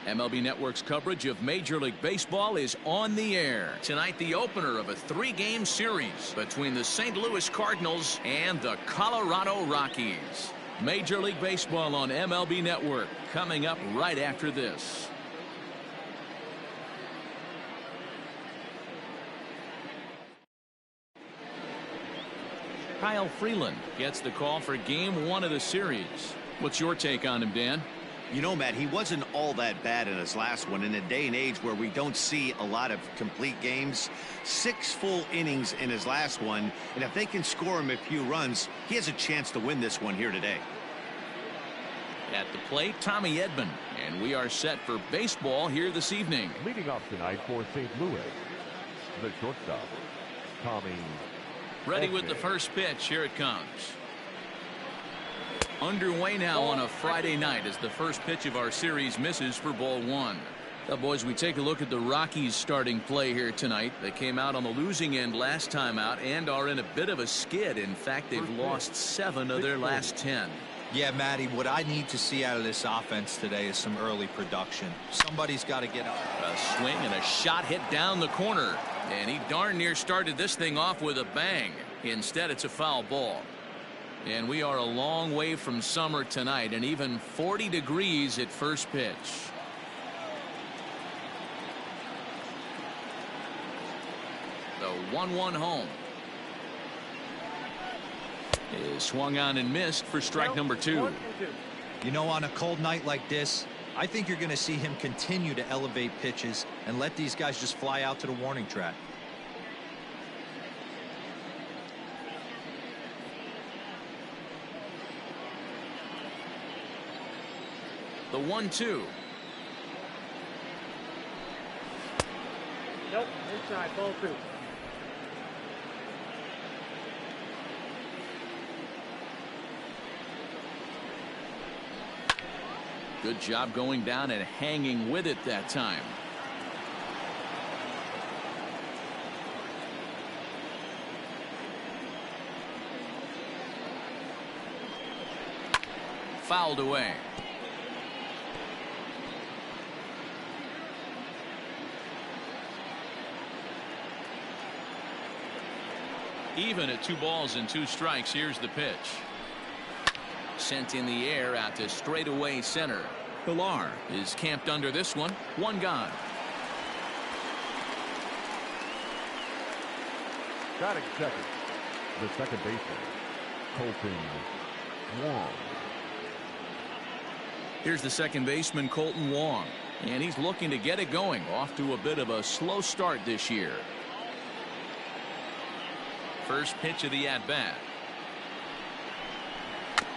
MLB Network's coverage of Major League Baseball is on the air. Tonight, the opener of a 3-game series between the St. Louis Cardinals and the Colorado Rockies. Major League Baseball on MLB Network coming up right after this. Kyle Freeland gets the call for game 1 of the series. What's your take on him, Dan? You know, Matt, he wasn't all that bad in his last one. In a day and age where we don't see a lot of complete games, 6 full innings in his last one, and if they can score him a few runs, he has a chance to win this one here today. At the plate, Tommy Edman, and we are set for baseball here this evening. Leading off tonight for St. Louis, the shortstop, Tommy. Ready with the first pitch. Here it comes. Underway now on a Friday night as the first pitch of our series misses for ball 1. Now, boys, we take a look at the Rockies starting play here tonight. They came out on the losing end last time out and are in a bit of a skid. In fact, they've lost 7 of their last 10. Yeah, Matty, what I need to see out of this offense today is some early production. Somebody's got to get up. A swing and a shot hit down the corner. And he darn near started this thing off with a bang. Instead, it's a foul ball. And we are a long way from summer tonight, and even 40 degrees at first pitch. The 1-1 home is swung on and missed for strike number 2. You know, on a cold night like this, I think you're going to see him continue to elevate pitches and let these guys just fly out to the warning track. The 1-2. Nope, inside, ball 2. Good job going down and hanging with it that time. Fouled away. Even at 2 balls and 2 strikes. Here's the pitch. Sent in the air out to straightaway center. Villar is camped under this one. 1 gone. Batting second, the second baseman, Colton Wong. Here's the second baseman, Colton Wong. And he's looking to get it going. Off to a bit of a slow start this year. First pitch of the at-bat.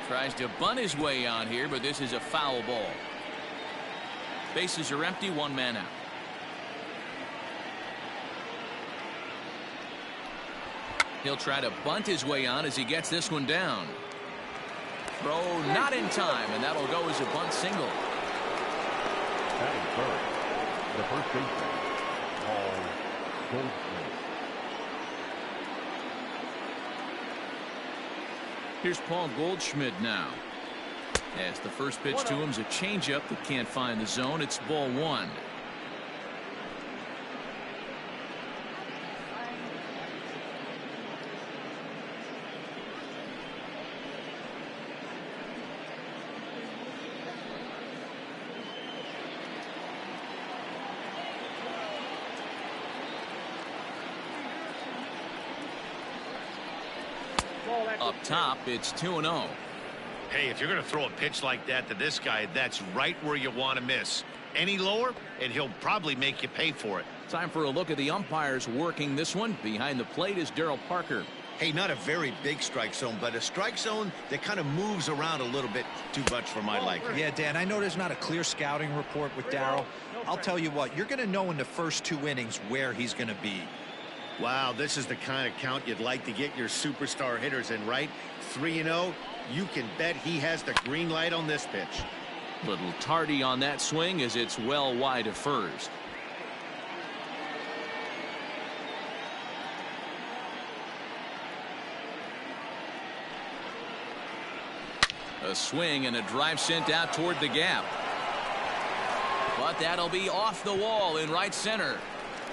Tries to bunt his way on here, but this is a foul ball. Bases are empty, 1 man out. He'll try to bunt his way on as he gets this one down. Throw not in time, and that'll go as a bunt single. Batting third, the first baseman, Paul Goldschmidt. Here's Paul Goldschmidt now. As the first pitch to him is a changeup that can't find the zone. It's ball 1. Up top, it's 2-0. Hey, if you're going to throw a pitch like that to this guy, that's right where you want to miss. Any lower, and he'll probably make you pay for it. Time for a look at the umpires working this one. Behind the plate is Darryl Parker. Hey, not a very big strike zone, but a strike zone that kind of moves around a little bit too much for my liking. Yeah, Dan, I know there's not a clear scouting report with Darryl. I'll tell you what, you're going to know in the first 2 innings where he's going to be. Wow, this is the kind of count you'd like to get your superstar hitters in, right? 3-0, you can bet he has the green light on this pitch. Little tardy on that swing as it's well wide of first. A swing and a drive sent out toward the gap. But that'll be off the wall in right center.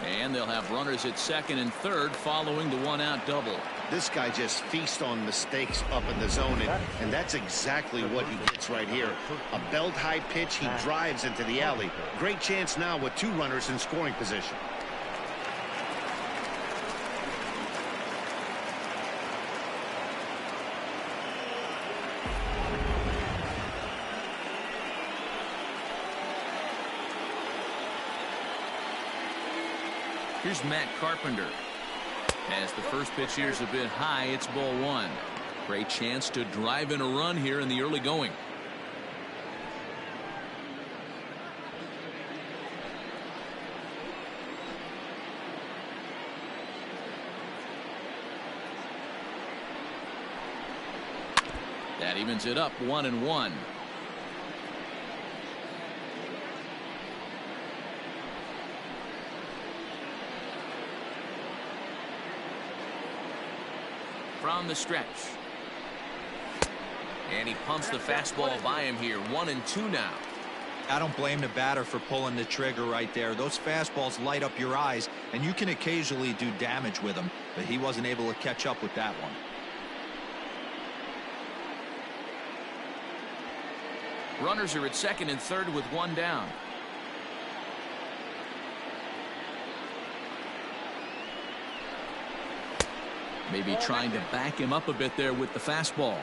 And they'll have runners at second and third following the one-out double. This guy just feasts on mistakes up in the zone, and that's exactly what he gets right here. A belt-high pitch, he drives into the alley. Great chance now with 2 runners in scoring position. Here's Matt Carpenter. As the first pitch here's a bit high, it's ball 1. Great chance to drive in a run here in the early going. That evens it up 1-1. From the stretch. And he pumps the fastball by him here. 1-2 now. I don't blame the batter for pulling the trigger right there. Those fastballs light up your eyes, and you can occasionally do damage with them, but he wasn't able to catch up with that one. Runners are at second and third with 1 down. Maybe trying to back him up a bit there with the fastball.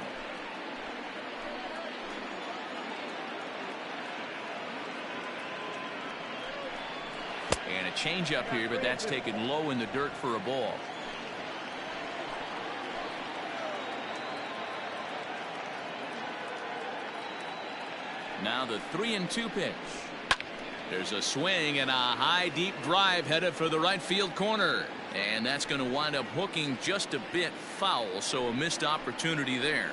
And a changeup here, but that's taken low in the dirt for a ball. Now the 3-2 pitch. There's a swing and a high deep drive headed for the right field corner. And that's going to wind up hooking just a bit foul, so a missed opportunity there.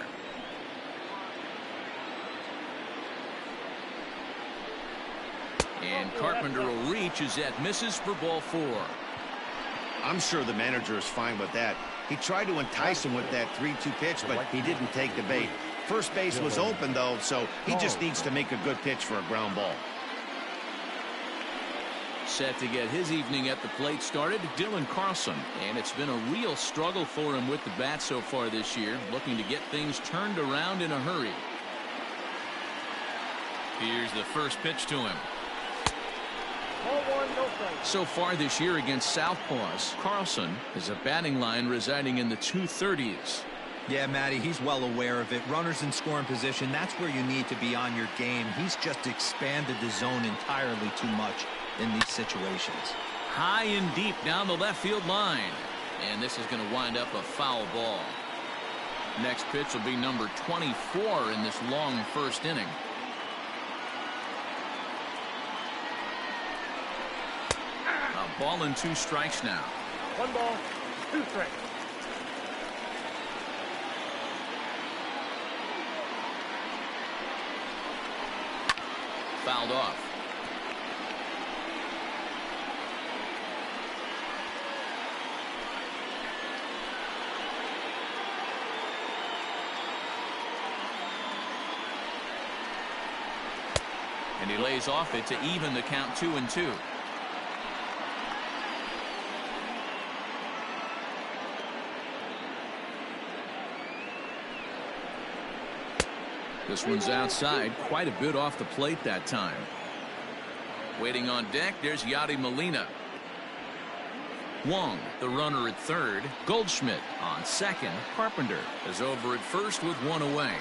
And Carpenter will reach as that misses for ball 4. I'm sure the manager is fine with that. He tried to entice him with that 3-2 pitch, but he didn't take the bait. First base was open, though, so he just needs to make a good pitch for a ground ball. Set to get his evening at the plate started, Dylan Carlson. And it's been a real struggle for him with the bat so far this year, looking to get things turned around in a hurry. Here's the first pitch to him. So far this year against Southpaws, Carlson has a batting line residing in the 230s. Yeah, Matty, he's well aware of it. Runners in scoring position, that's where you need to be on your game. He's just expanded the zone entirely too much in these situations. High and deep down the left field line. And this is going to wind up a foul ball. Next pitch will be number 24 in this long first inning. A ball and 2 strikes now. 1 ball, 2 strikes. Fouled off. And he lays off it to even the count 2-2. This one's outside, quite a bit off the plate that time. Waiting on deck, there's Yadi Molina. Wong, the runner at third. Goldschmidt on second. Carpenter is over at first with 1 away.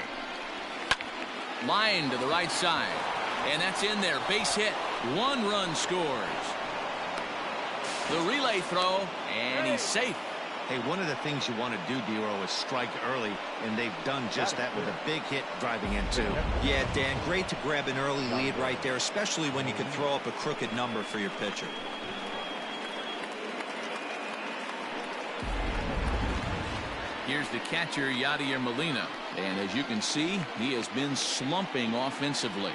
Line to the right side. And that's in there. Base hit. 1 run scores. The relay throw, and he's safe. Hey, one of the things you want to do, Dero, is strike early, and they've done just that with a big hit driving in, too. Yeah, Dan, great to grab an early lead right there, especially when you can throw up a crooked number for your pitcher. Here's the catcher, Yadier Molina. And as you can see, he has been slumping offensively.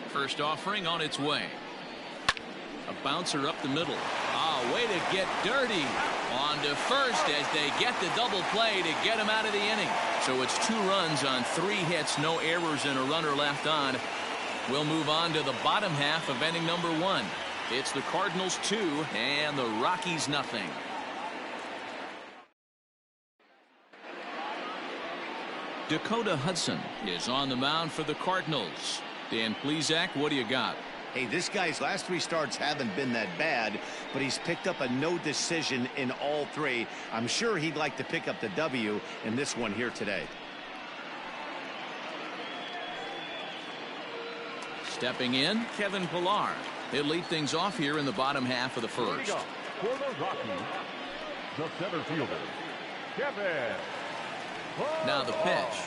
First offering on its way. A bouncer up the middle. Oh, way to get dirty. On to first as they get the double play to get him out of the inning. So it's 2 runs on 3 hits, no errors, and a runner left on. We'll move on to the bottom half of inning number 1. It's the Cardinals 2 and the Rockies nothing. Dakota Hudson is on the mound for the Cardinals. Dan Plesac, what do you got? Hey, this guy's last 3 starts haven't been that bad, but he's picked up a no decision in all 3. I'm sure he'd like to pick up the W in this one here today. Stepping in, Kevin Pillar. He'll lead things off here in the bottom half of the first. For the Rockies, the center fielder, Kevin. Now the pitch.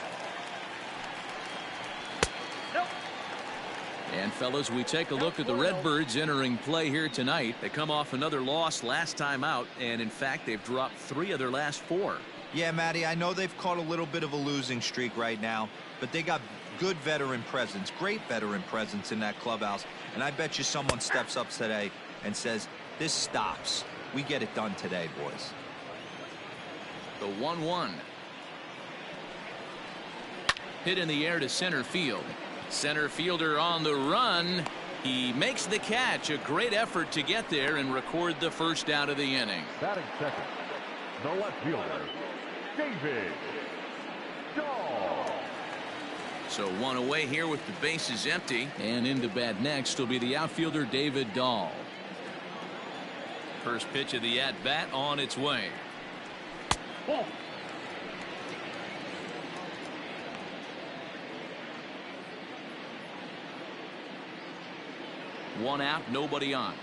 And fellas, we take a look at the Redbirds entering play here tonight. They come off another loss last time out, and in fact they've dropped 3 of their last 4. Yeah, Matty, I know they've caught a little bit of a losing streak right now, but they got good veteran presence, great veteran presence in that clubhouse, and I bet you someone steps up today and says, this stops. We get it done today, boys. The 1-1. Hit in the air to center field. Center fielder on the run. He makes the catch. A great effort to get there and record the first out of the inning. Batting second, the left fielder, David Dahl. So 1 away here with the bases empty. And into bat next will be the outfielder David Dahl. First pitch of the at-bat on its way. Ball. One out, nobody on.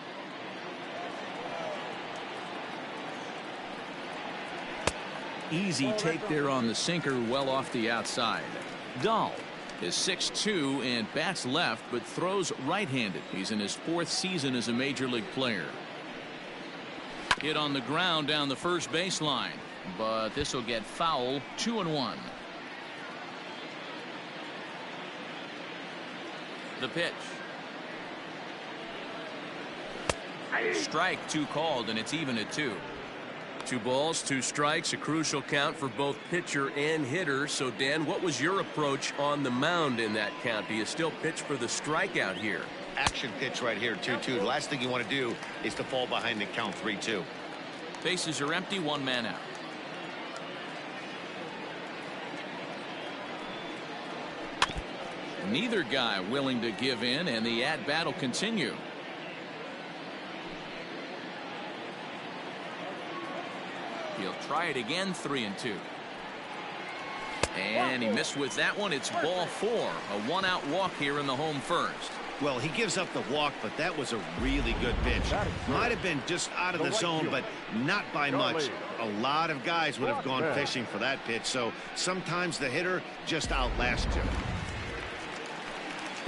Easy take there on the sinker, well off the outside. Dahl is 6'2" and bats left, but throws right-handed. He's in his 4th season as a major league player. Hit on the ground down the first baseline, but this will get foul. 2-1. The pitch. Strike 2 called, and it's even at 2. 2 balls, 2 strikes, a crucial count for both pitcher and hitter. So Dan, what was your approach on the mound in that count? Do you still pitch for the strikeout here? Action pitch right here, 2-2. The last thing you want to do is to fall behind the count 3-2. Bases are empty, 1 man out. Neither guy willing to give in, and the at-bat will continue. He'll try it again. 3-2. And he missed with that one. It's ball 4. A 1-out walk here in the home first. Well, he gives up the walk, but that was a really good pitch. Might have been just out of the zone, but not by much. A lot of guys would have gone fishing for that pitch, so sometimes the hitter just outlasts you.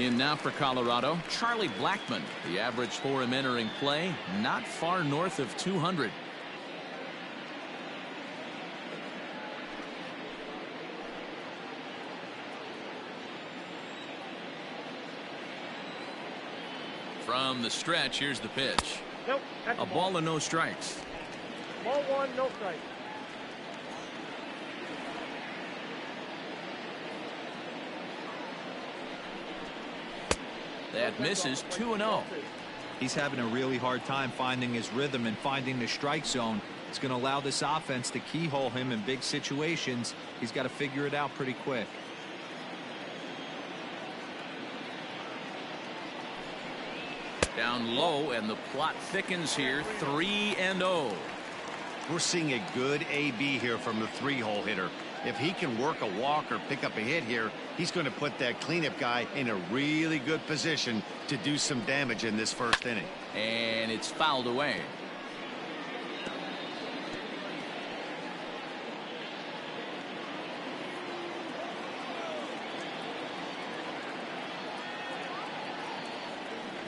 In now for Colorado, Charlie Blackmon. The average for him entering play, not far north of 200. From the stretch, here's the pitch. Nope. A ball and no strikes. Ball 1, no strike. That misses. 2-0. He's having a really hard time finding his rhythm and finding the strike zone. It's going to allow this offense to keyhole him in big situations. He's got to figure it out pretty quick. Down low, and the plot thickens here. 3-0. We're seeing a good AB here from the 3-hole hitter. If he can work a walk or pick up a hit here, he's going to put that cleanup guy in a really good position to do some damage in this first inning. And it's fouled away.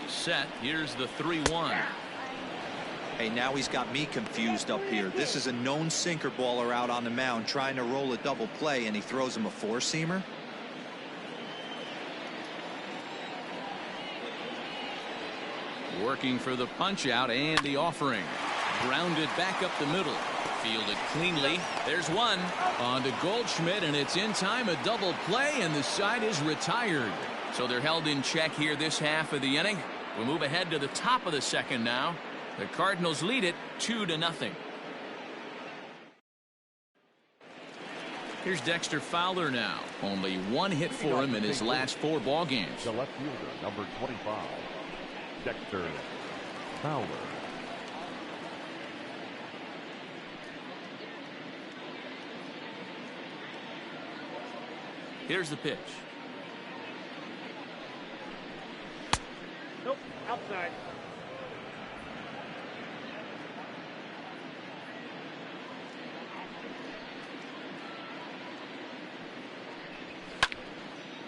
Set. Here's the 3-1. Hey, now he's got me confused up here. This is a known sinker baller out on the mound trying to roll a double play, and he throws him a 4-seamer. Working for the punch out and the offering. Grounded back up the middle. Fielded cleanly. There's one. On to Goldschmidt, and it's in time. A double play, and the side is retired. So they're held in check here this half of the inning. We'll move ahead to the top of the second now. The Cardinals lead it 2-0. Here's Dexter Fowler now. Only one hit for him in his last 4 ball games. The left fielder, number 25, Dexter Fowler. Here's the pitch. Nope, outside.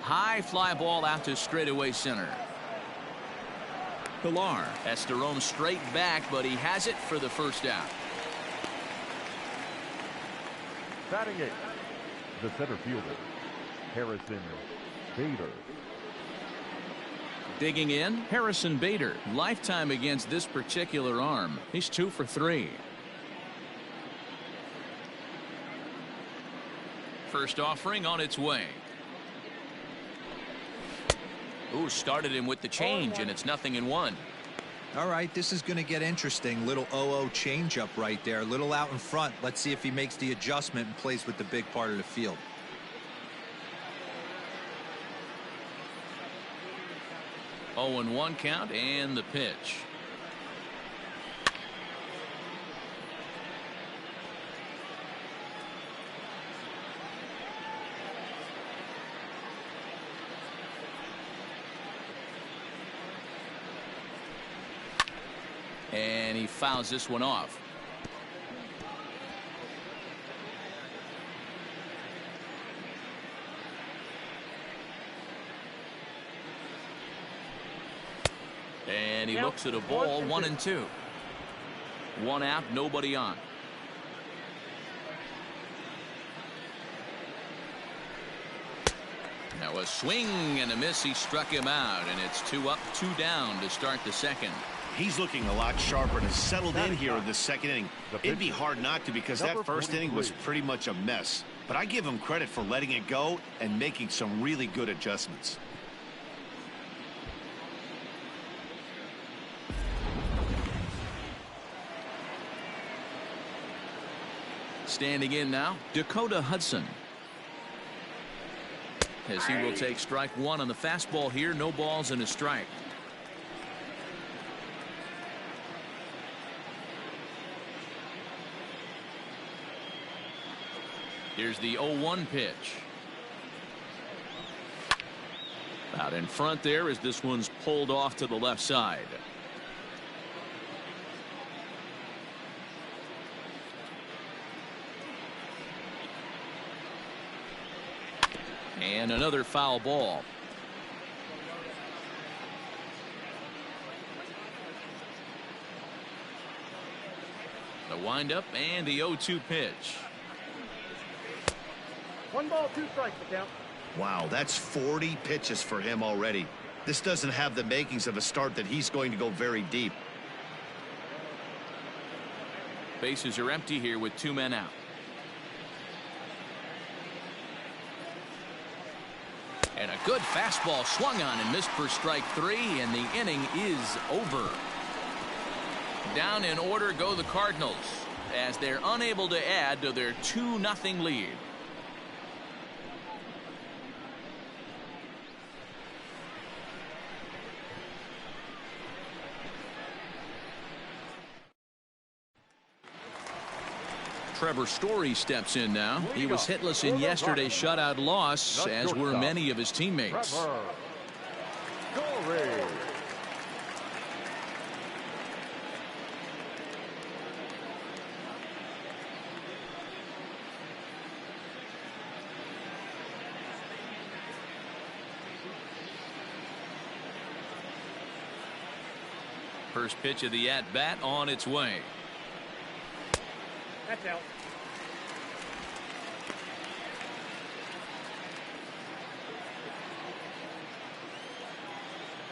High fly ball out to straightaway center. Pilar has to roam straight back, but he has it for the first out. Batting 8, the center fielder, Harrison Bader. Digging in, Harrison Bader. Lifetime against this particular arm. He's 2 for 3. First offering on its way. Ooh, started him with the change, and it's 0-1. All right, this is going to get interesting. Little 0-0 changeup right there. Little out in front. Let's see if he makes the adjustment and plays with the big part of the field. Oh, 0-1 count, and the pitch. And he fouls this one off. And he looks at a ball, 1-2. 1 out, nobody on. Now a swing and a miss. He struck him out, and it's 2 up, 2 down to start the second. He's looking a lot sharper and has settled in here in the second inning. It'd be hard not to, because that first inning was pretty much a mess. But I give him credit for letting it go and making some really good adjustments. Standing in now, Dakota Hudson. As he will take strike 1 on the fastball here. No balls and a strike. Here's the 0-1 pitch. Out in front there as this one's pulled off to the left side. And another foul ball. The windup and the 0-2 pitch. 1 ball, 2 strikes to count. Wow, that's 40 pitches for him already. This doesn't have the makings of a start that he's going to go very deep. Bases are empty here with 2 men out. And a good fastball swung on and missed for strike 3, and the inning is over. Down in order go the Cardinals as they're unable to add to their 2-0 lead. Trevor Story steps in now. He was hitless in yesterday's shutout loss, as were many of his teammates. Story. First pitch of the at-bat on its way. That's out.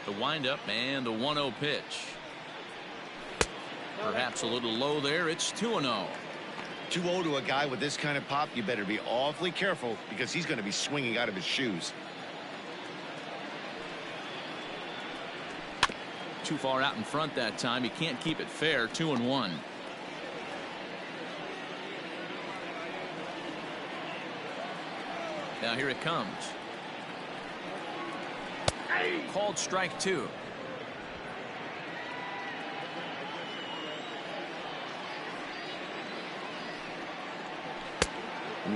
The windup and the 1-0 pitch. Perhaps a little low there. It's 2-0. 2-0 to a guy with this kind of pop, you better be awfully careful because he's going to be swinging out of his shoes. Too far out in front that time. He can't keep it fair. 2-1. Now here it comes. Called strike 2.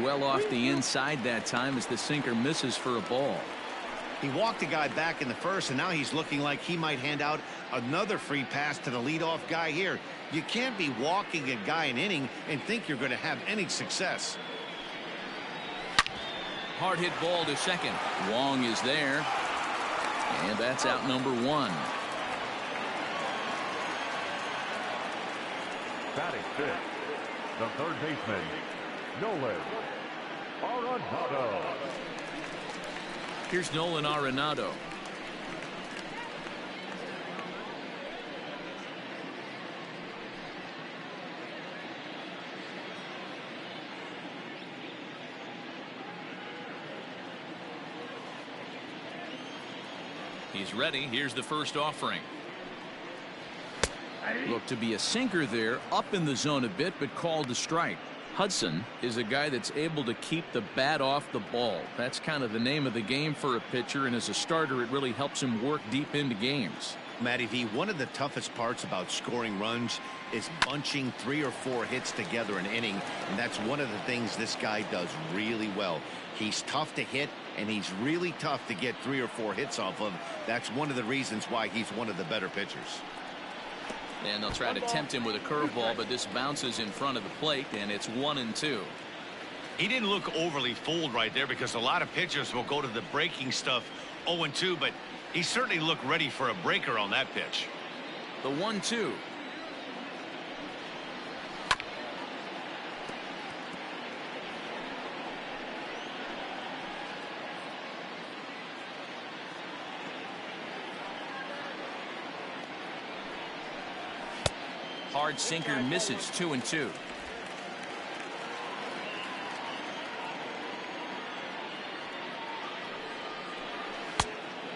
Well off the inside that time as the sinker misses for a ball. He walked a guy back in the first, and now he's looking like he might hand out another free pass to the leadoff guy here. You can't be walking a guy an inning and think you're going to have any success. Hard hit ball to second. Wong is there. And that's out number 1. Batting fifth, the third baseman, Nolan Arenado. Here's Nolan Arenado. He's ready. Here's the first offering. Looked to be a sinker there, up in the zone a bit, but called a strike. Hudson is a guy that's able to keep the bat off the ball. That's kind of the name of the game for a pitcher, and as a starter, it really helps him work deep into games. Matty V, one of the toughest parts about scoring runs is bunching 3 or 4 hits together an inning, and that's one of the things this guy does really well. He's tough to hit, and he's really tough to get 3 or 4 hits off of. That's one of the reasons why he's one of the better pitchers. And they'll try to tempt him with a curveball, but this bounces in front of the plate, and it's 1-2. He didn't look overly fooled right there because a lot of pitchers will go to the breaking stuff 0-2, but he certainly looked ready for a breaker on that pitch. The 1-2. Hard sinker misses. 2-2.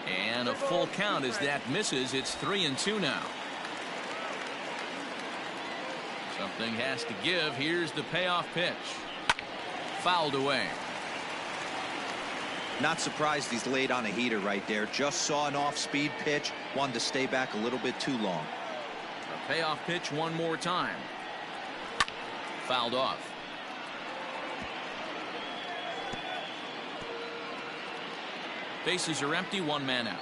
And a full count as that misses. It's 3-2 now. Something has to give. Here's the payoff pitch. Fouled away. Not surprised he's laid on a heater right there. Just saw an off-speed pitch. Wanted to stay back a little bit too long. A payoff pitch one more time. Fouled off. Bases are empty. 1 man out.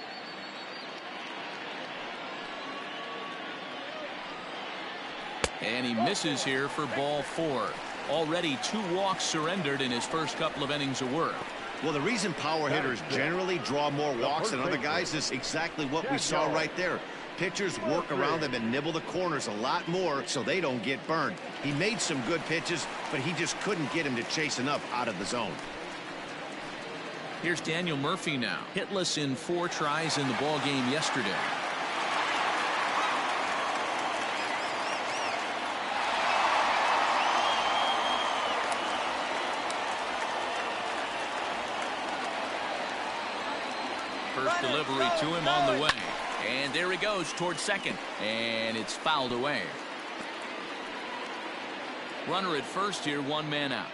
And he misses here for ball 4. Already 2 walks surrendered in his first couple of innings of work. Well, the reason power hitters generally draw more walks than other guys is exactly what we saw right there. Pitchers work around them and nibble the corners a lot more so they don't get burned. He made some good pitches, but he just couldn't get him to chase enough out of the zone. Here's Daniel Murphy now. Hitless in 4 tries in the ball game yesterday. First delivery to him on the way. And there he goes towards second. And it's fouled away. Runner at first here, 1 man out.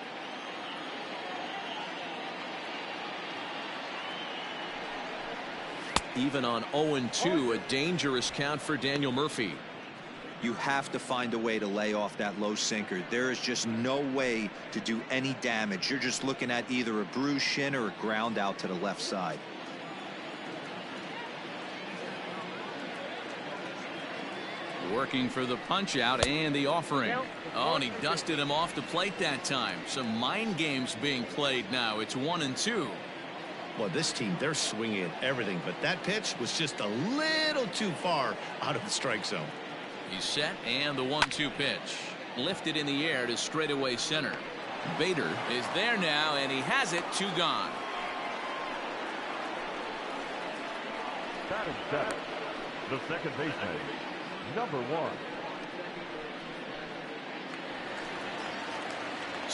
Even on 0-2, a dangerous count for Daniel Murphy. You have to find a way to lay off that low sinker. There is just no way to do any damage. You're just looking at either a bruised shin or a ground out to the left side. Working for the punch out and the offering. Oh, and he dusted him off the plate that time. Some mind games being played now. It's 1-2. Well, this team, they're swinging at everything, but that pitch was just a little too far out of the strike zone. He's set, and the 1-2 pitch. Lifted in the air to straightaway center. Bader is there now, and he has it. 2 gone. Batting seventh, the second baseman, number 1,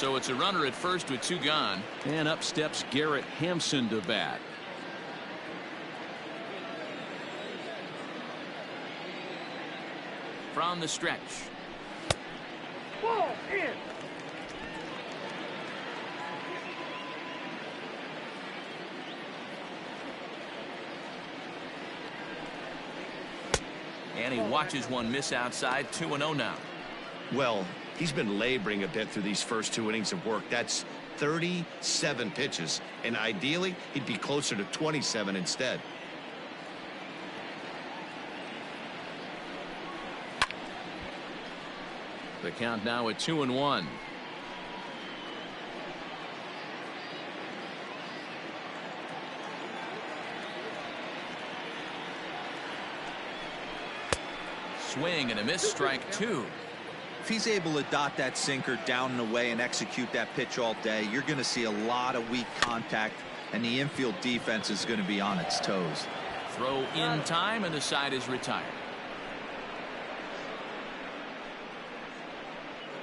So it's a runner at first with 2 gone. And up steps Garrett Hampson to bat. From the stretch. Ball in. And he watches one miss outside. 2-0 now. Well, he's been laboring a bit through these first 2 innings of work. That's 37 pitches, and ideally he'd be closer to 27 instead. The count now at 2-1. Swing and a miss, strike 2. If he's able to dot that sinker down and away and execute that pitch all day, you're going to see a lot of weak contact, and the infield defense is going to be on its toes. Throw in time, and the side is retired.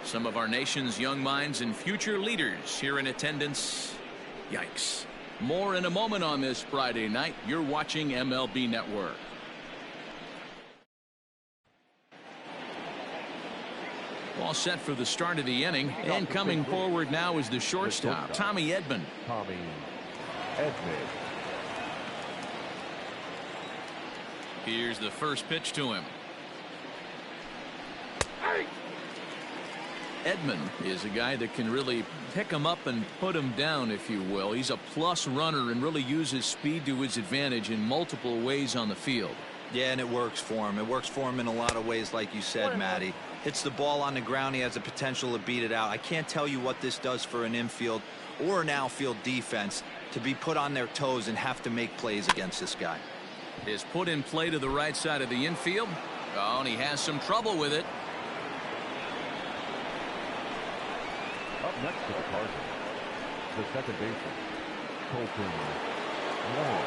Some of our nation's young minds and future leaders here in attendance. Yikes. More in a moment on this Friday night. You're watching MLB Network. All set for the start of the inning, and coming forward now is the shortstop, Tommy Edman. Tommy Edman. Here's the first pitch to him. Edman is a guy that can really pick him up and put him down, if you will. He's a plus runner and really uses speed to his advantage in multiple ways on the field. Yeah, and it works for him. It works for him in a lot of ways, like you said, Matty. Hits the ball on the ground. He has the potential to beat it out. I can't tell you what this does for an infield or an outfield defense to be put on their toes and have to make plays against this guy. Is put in play to the right side of the infield. Oh, and he has some trouble with it. Up next to the Cardinals, the second baseman, Colton Wong.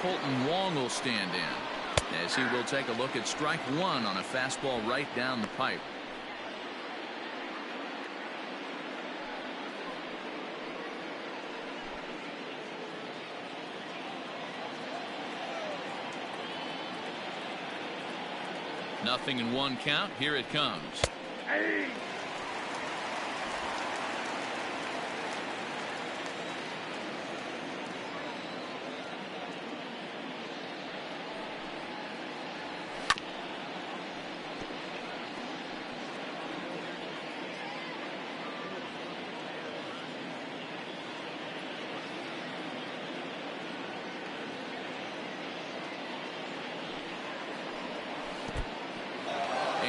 Colton Wong will stand in, as he will take a look at strike 1 on a fastball right down the pipe. Nothing in 1 count. Here it comes. Hey.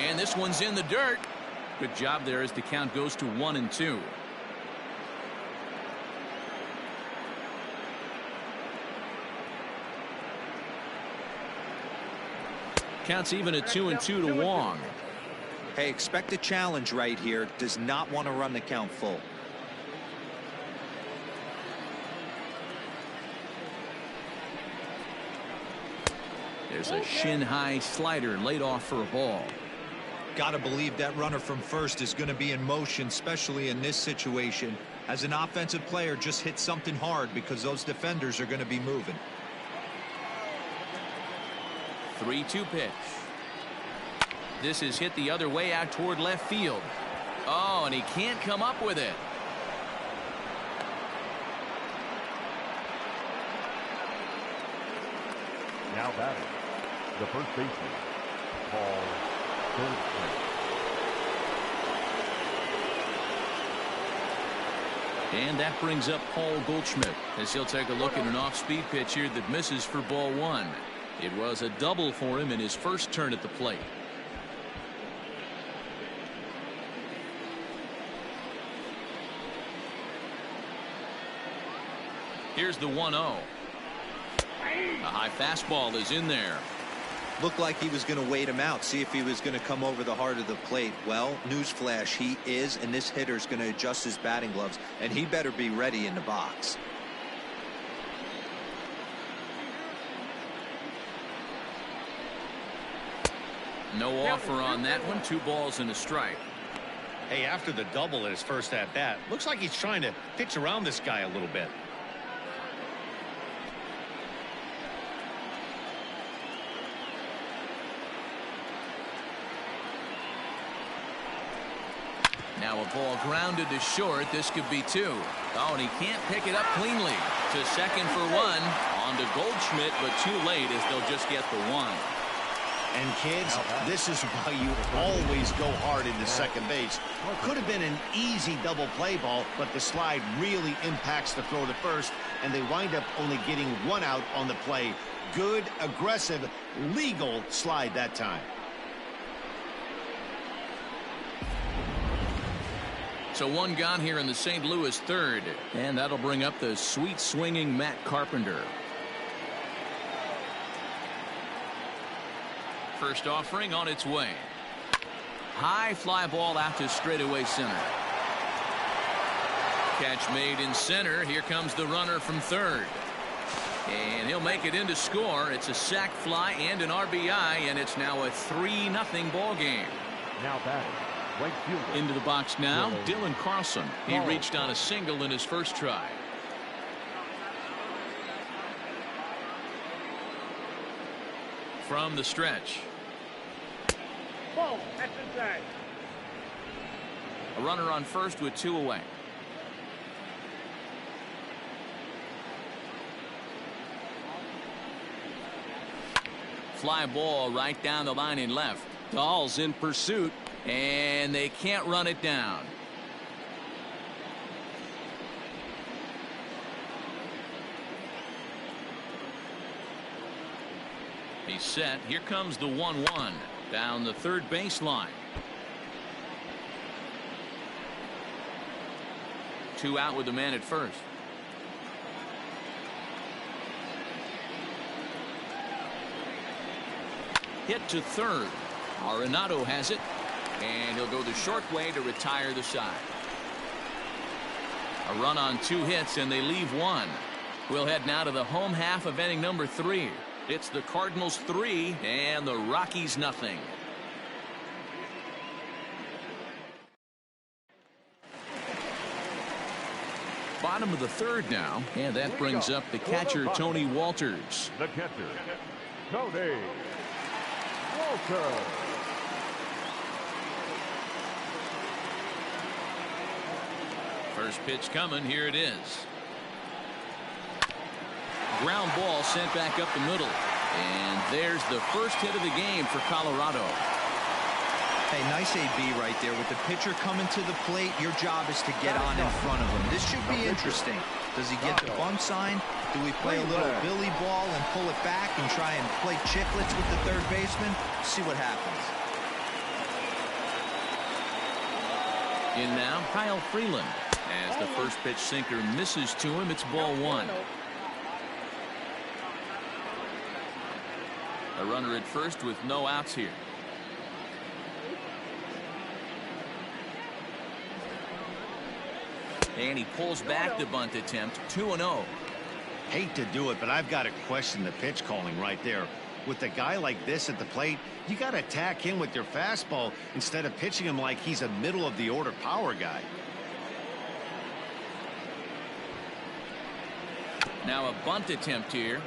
And this one's in the dirt. Good job there as the count goes to 1-2. Counts even at 2-2 to Wong. Hey, expect a challenge right here. Does not want to run the count full. There's a shin-high slider laid off for a ball. Got to believe that runner from first is going to be in motion, especially in this situation. As an offensive player, just hit something hard because those defenders are going to be moving. 3-2 pitch. This is hit the other way out toward left field. Oh, and he can't come up with it. Now batting, the first baseman, Paul Goldschmidt. And that brings up Paul Goldschmidt as he'll take a look at an off-speed pitch here that misses for ball 1. It was a double for him in his first turn at the plate. Here's the 1-0. A high fastball is in there. Looked like he was going to wait him out, see if he was going to come over the heart of the plate. Well, newsflash, he is, and this hitter's going to adjust his batting gloves, and he better be ready in the box. No offer on that one. 2 balls and a strike. Hey, after the double in his first at bat, looks like he's trying to pitch around this guy a little bit. Now a ball grounded to short. This could be 2. Oh, and he can't pick it up cleanly. To second for 1. On to Goldschmidt, but too late as they'll just get the 1. And kids, this is why you always go hard into second base. Could have been an easy double play ball, but the slide really impacts the throw to first, and they wind up only getting 1 out on the play. Good, aggressive, legal slide that time. So 1 gone here in the St. Louis third, and that'll bring up the sweet swinging Matt Carpenter. First offering on its way. High fly ball out to straightaway center. Catch made in center. Here comes the runner from third. And he'll make it in to score. It's a sac fly and an RBI, and it's now a 3-0 ball game. Now batting, right fielder. Into the box now, Dylan Carlson. He reached on a single in his first try. From the stretch. Ball. That's inside. A runner on first with 2 away. Fly ball right down the line in left. Dahl's in pursuit, and they can't run it down. He's set. Here comes the 1-1 down the third baseline. 2 out with the man at first. Hit to third. Arenado has it, and he'll go the short way to retire the side. A run on 2 hits, and they leave 1. We'll head now to the home half of inning number 3. It's the Cardinals 3 and the Rockies nothing. Bottom of the third now, and that brings up the catcher Tony Walters. The catcher, Tony Walters. First pitch coming. Here it is. Ground ball sent back up the middle. And there's the first hit of the game for Colorado. Hey, nice AB right there. With the pitcher coming to the plate, your job is to get on in front of him. This should be interesting. Does he get the bunt sign? Do we play a little Billy ball and pull it back and try and play chicklets with the third baseman? See what happens. In now, Kyle Freeland. As the first pitch sinker misses to him, it's ball 1. A runner at first with no outs here. And he pulls back the bunt attempt. 2-0. Hate to do it, but I've got to question the pitch calling right there. With a guy like this at the plate, you got to attack him with your fastball instead of pitching him like he's a middle of the order power guy. Now a bunt attempt here.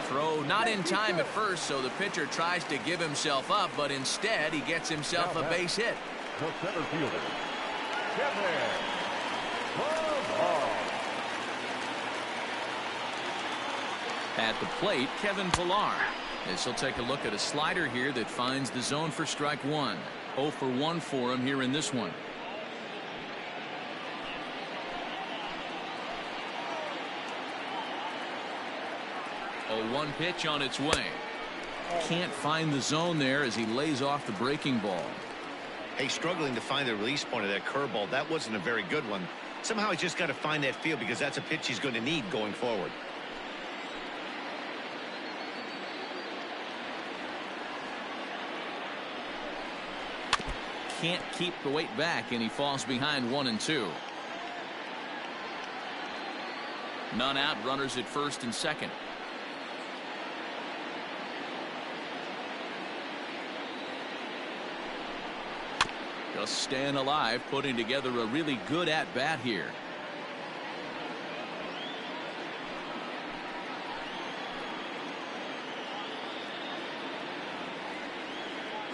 Throw not in time at first, so the pitcher tries to give himself up, but instead he gets himself a base hit. The center fielder, Kevin Pillar. At the plate, Kevin Pillar. As he'll take a look at a slider here that finds the zone for strike 1. 0 for 1 for him here in this one. A 1 pitch on its way. Can't find the zone there as he lays off the breaking ball. Hey, struggling to find the release point of that curveball. That wasn't a very good one. Somehow he's just got to find that feel because that's a pitch he's going to need going forward. Can't keep the weight back, and he falls behind 1 and 2. None out, runners at first and second. Just staying alive, putting together a really good at-bat here.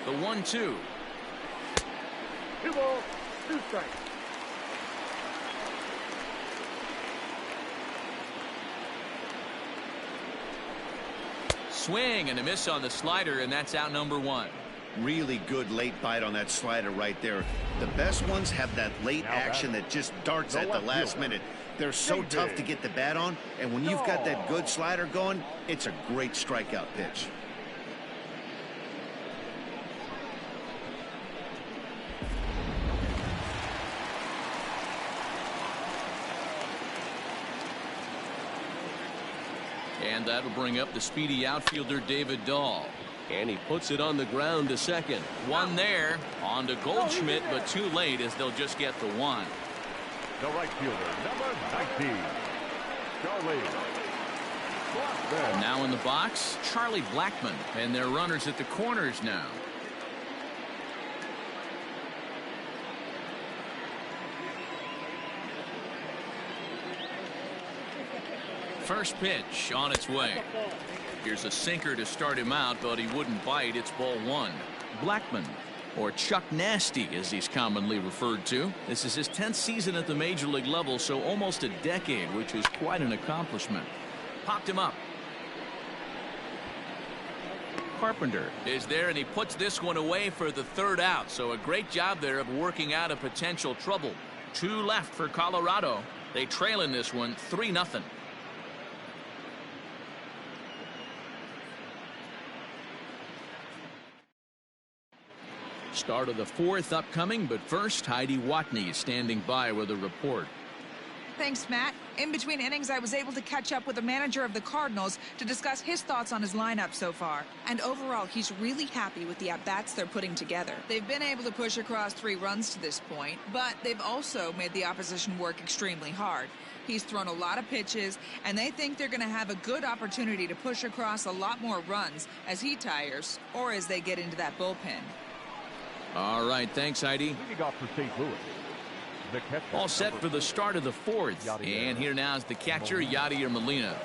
The 1-2. 2 balls, 2 strikes. Swing and a miss on the slider, and that's out number 1. Really good late bite on that slider right there. The best ones have that late action that just darts at the last minute. They're so tough to get the bat on, and when you've got that good slider going, it's a great strikeout pitch. And that'll bring up the speedy outfielder David Dahl. And he puts it on the ground to second. One there. On to Goldschmidt, but too late as they'll just get the 1. The right fielder, number 19, Charlie Slovverr. Now in the box, Charlie Blackmon. And their runners at the corners now. First pitch on its way. Here's a sinker to start him out, but he wouldn't bite. It's ball 1. Blackmon, or Chuck Nasty as he's commonly referred to. This is his 10th season at the major league level, so almost a decade, which is quite an accomplishment. Popped him up. Carpenter is there, and he puts this one away for the 3rd out. So a great job there of working out a potential trouble. 2 left for Colorado. They trail in this one 3-0. Start of the 4th upcoming, but first Heidi Watney is standing by with a report. Thanks, Matt. In between innings, I was able to catch up with the manager of the Cardinals to discuss his thoughts on his lineup so far. And overall, he's really happy with the at-bats they're putting together. They've been able to push across 3 runs to this point, but they've also made the opposition work extremely hard. He's thrown a lot of pitches, and they think they're going to have a good opportunity to push across a lot more runs as he tires or as they get into that bullpen. All right, thanks, Heidi. Leading off for St. Louis, the catcher, All set for the start of the 4th. And here now is the catcher, Yadier Molina.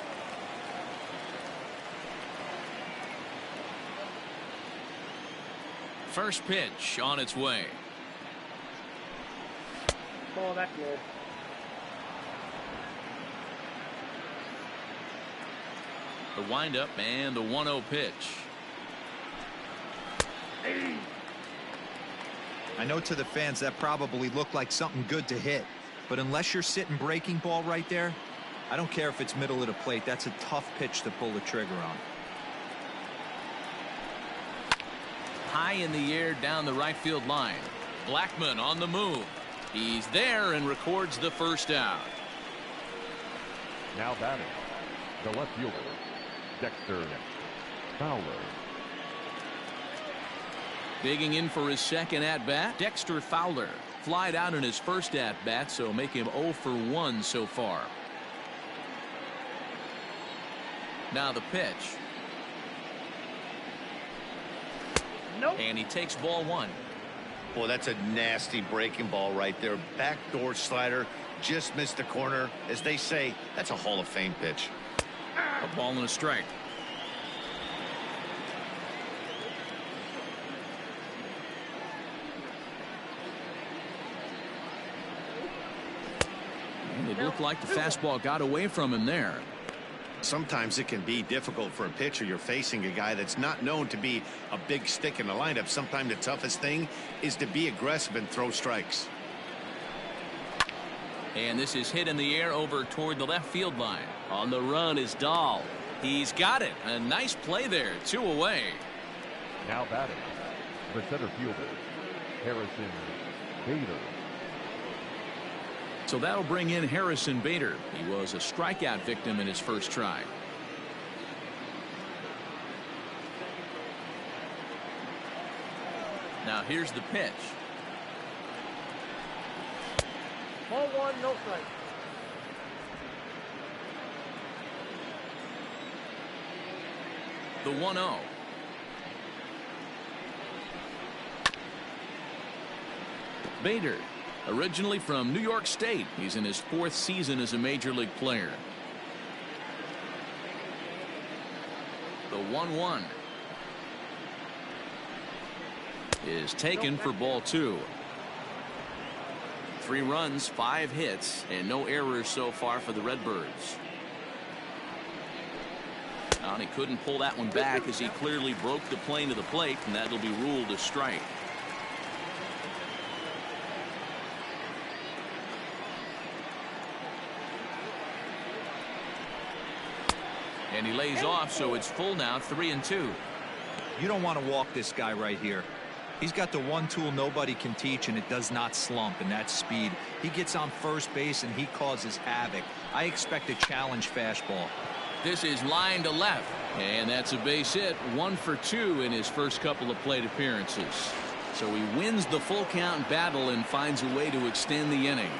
First pitch on its way. Ball, that's good. The windup and the 1-0 pitch. I know to the fans that probably looked like something good to hit, but unless you're sitting breaking ball right there, I don't care if it's middle of the plate. That's a tough pitch to pull the trigger on. High in the air down the right field line. Blackmon on the move. He's there and records the 1st out. now batting, the left fielder, Dexter Fowler. Digging in for his 2nd at-bat, Dexter Fowler. Flied out in his 1st at-bat, so make him 0 for 1 so far. Now the pitch. Nope. And he takes ball 1. Boy, that's a nasty breaking ball right there. Backdoor slider, just missed the corner. As they say, that's a Hall of Fame pitch. A ball and a strike. And it looked like the fastball got away from him there. Sometimes it can be difficult for a pitcher. You're facing a guy that's not known to be a big stick in the lineup. Sometimes the toughest thing is to be aggressive and throw strikes. And this is hit in the air over toward the left field line. On the run is Dahl. He's got it. A nice play there. 2 away. Now batting, the center fielder, Harrison Bader. So that'll bring in Harrison Bader. He was a strikeout victim in his first try. Now here's the pitch. Ball 1, no strike. The 1-0. Bader, originally from New York State, he's in his 4th season as a major league player. The 1-1 is taken for ball 2. 3 runs, 5 hits, and no errors so far for the Redbirds. And he couldn't pull that one back as he clearly broke the plane to the plate, and that'll be ruled a strike. And he lays off, so it's full now, 3-2. You don't want to walk this guy right here. He's got the one tool nobody can teach, and it does not slump, and that's speed. He gets on first base, and he causes havoc. I expect a challenge fastball. This is line to left, and that's a base hit. 1 for 2 in his first couple of plate appearances. So he wins the full count battle and finds a way to extend the inning.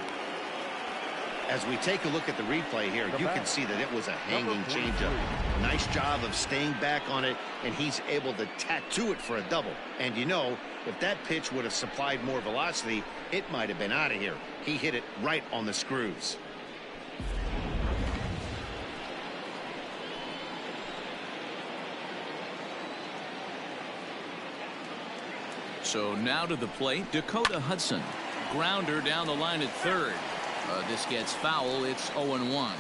As we take a look at the replay here, you can see that it was a hanging changeup. Nice job of staying back on it, and he's able to tattoo it for a double. And you know, if that pitch would have supplied more velocity, it might have been out of here. He hit it right on the screws. So now to the plate, Dakota Hudson. Grounder down the line at third. This gets foul. It's 0-1.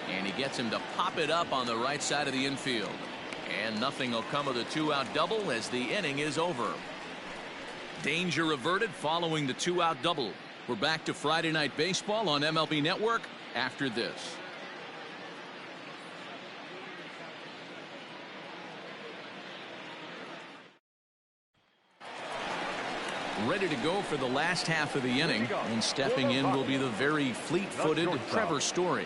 And he gets him to pop it up on the right side of the infield. And nothing will come of the 2-out double as the inning is over. Danger averted following the 2-out double. We're back to Friday Night Baseball on MLB Network after this. Ready to go for the last half of the inning, and stepping in will be the very fleet-footed Trevor Story.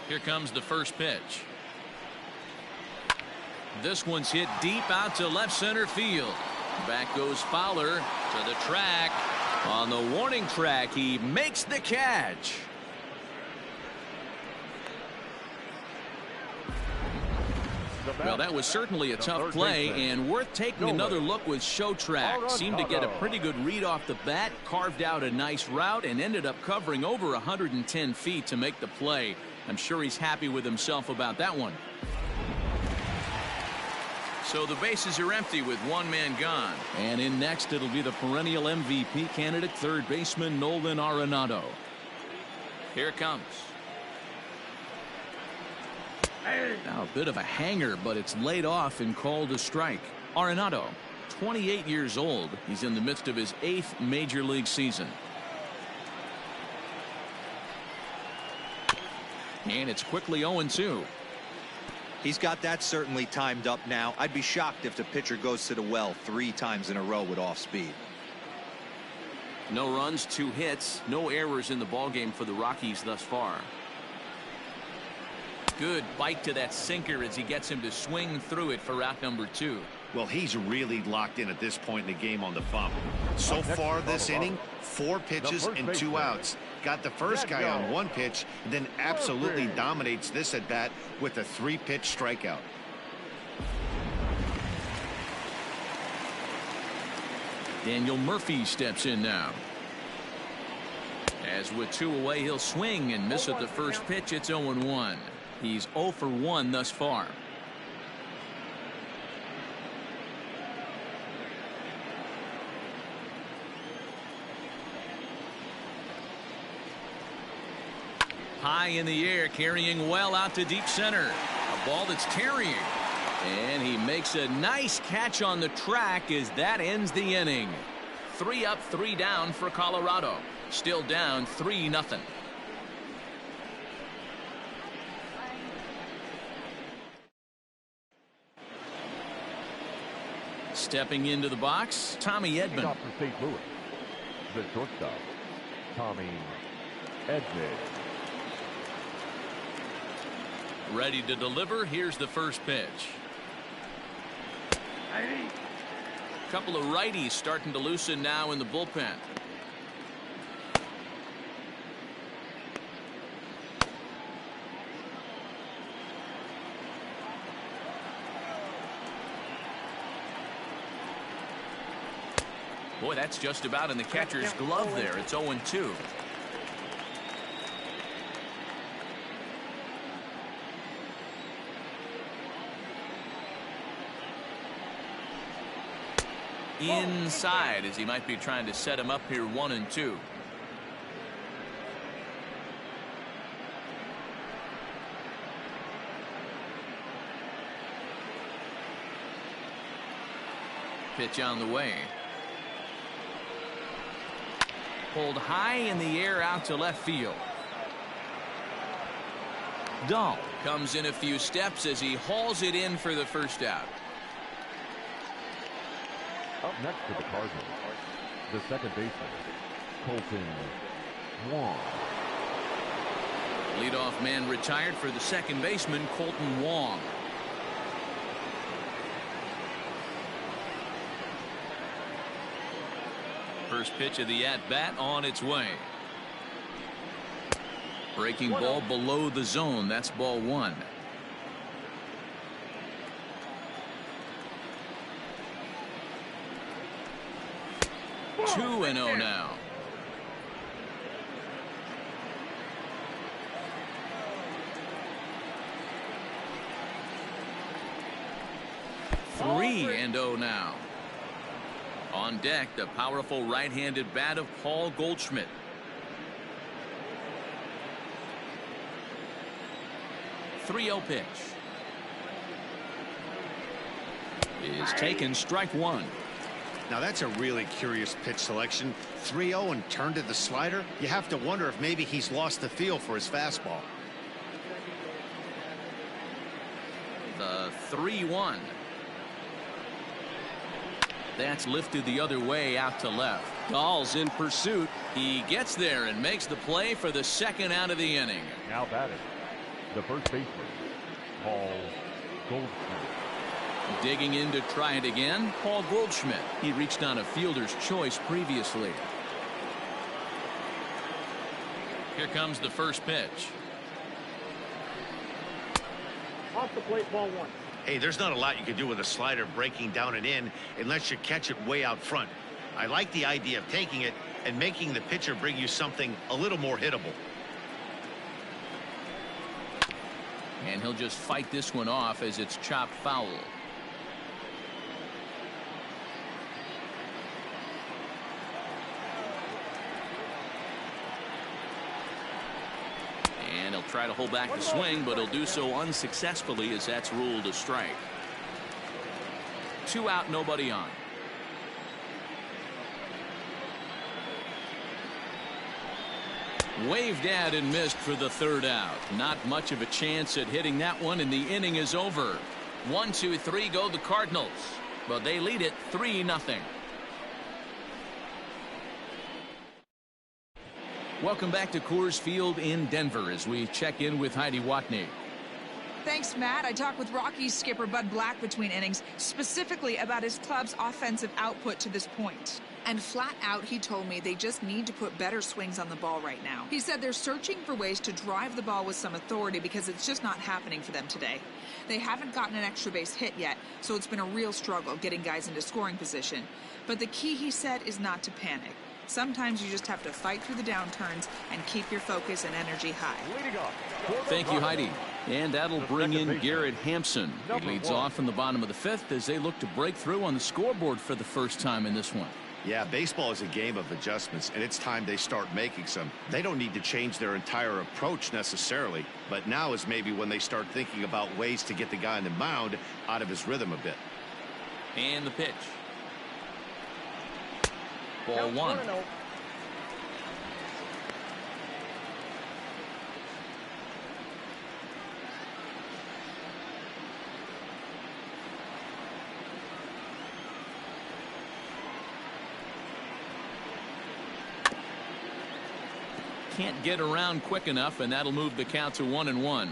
Here comes the first pitch. This one's hit deep out to left center field. Back goes Fowler to the track. On the warning track, he makes the catch. Well, that was certainly a tough play, and worth taking another look with Show Track. Seemed to get a pretty good read off the bat, carved out a nice route, and ended up covering over 110 feet to make the play. I'm sure he's happy with himself about that one. So the bases are empty with one man gone. And in next, it'll be the perennial MVP candidate, third baseman Nolan Arenado. Here it comes. Now a bit of a hanger, but it's laid off and called a strike. Arenado, 28 years old. He's in the midst of his 8th major league season. And it's quickly 0-2. He's got that certainly timed up now. I'd be shocked if the pitcher goes to the well 3 times in a row with off speed. No runs, 2 hits, no errors in the ballgame for the Rockies thus far. Good bite to that sinker as he gets him to swing through it for out number 2. Well, he's really locked in at this point in the game on the bump. So far this inning, 4 pitches and 2 outs. Got the first guy on 1 pitch, and then absolutely dominates this at bat with a 3-pitch strikeout. Daniel Murphy steps in now. As with 2 away, he'll swing and miss at the first pitch. It's 0-1. He's 0 for 1 thus far. High in the air, carrying well out to deep center. A ball that's tarrying. And he makes a nice catch on the track as that ends the inning. 3 up, 3 down for Colorado. Still down 3-0. Stepping into the box, Tommy Edman. Stop for St. Louis. The shortstop, Tommy Edman. Ready to deliver. Here's the first pitch. Couple of righties starting to loosen now in the bullpen. Boy, that's just about in the catcher's glove there. It's 0-2. Inside, as he might be trying to set him up here 1-2. Pitch on the way. Pulled high in the air out to left field. Dahl comes in a few steps as he hauls it in for the first out. Up next for the Cardinals, the second baseman, Colton Wong. Leadoff man retired for the second baseman, Colton Wong. First pitch of the at-bat on its way. Breaking ball below the zone. That's ball one. Two and 0 now. Three and 0 now. On deck, the powerful right-handed bat of Paul Goldschmidt. .30 pitch is taken, strike one. Now that's a really curious pitch selection. 3-0 and turned to the slider. You have to wonder if maybe he's lost the feel for his fastball. The 3-1. That's lifted the other way out to left. Dahl's in pursuit. He gets there and makes the play for the second out of the inning. Now batting, the first baseman, Paul Goldschmidt. Digging in to try it again, Paul Goldschmidt. He reached on a fielder's choice previously. Here comes the first pitch. Off the plate, ball one. Hey, there's not a lot you can do with a slider breaking down and in unless you catch it way out front. I like the idea of taking it and making the pitcher bring you something a little more hittable. And he'll just fight this one off as it's chopped foul. And he'll try to hold back the swing, but he'll do so unsuccessfully as that's ruled a strike. 2 out, nobody on. Waved at and missed for the third out. Not much of a chance at hitting that one, and the inning is over. 1, 2, 3 go the Cardinals, but they lead it 3-0. Welcome back to Coors Field in Denver as we check in with Heidi Watney. Thanks, Matt. I talked with Rockies skipper Bud Black between innings, specifically about his club's offensive output to this point. And flat out, he told me they just need to put better swings on the ball right now. He said they're searching for ways to drive the ball with some authority because it's just not happening for them today. They haven't gotten an extra base hit yet, so it's been a real struggle getting guys into scoring position. But the key, he said, is not to panic. Sometimes you just have to fight through the downturns and keep your focus and energy high. Thank you, Heidi. And that'll bring in Garrett Hampson. He leads off in the bottom of the fifth as they look to break through on the scoreboard for the first time in this one. Yeah, baseball is a game of adjustments, and it's time they start making some. They don't need to change their entire approach necessarily, but now is maybe when they start thinking about ways to get the guy on the mound out of his rhythm a bit. And the pitch. Ball one. can't get around quick enough, and that'll move the count to 1-1.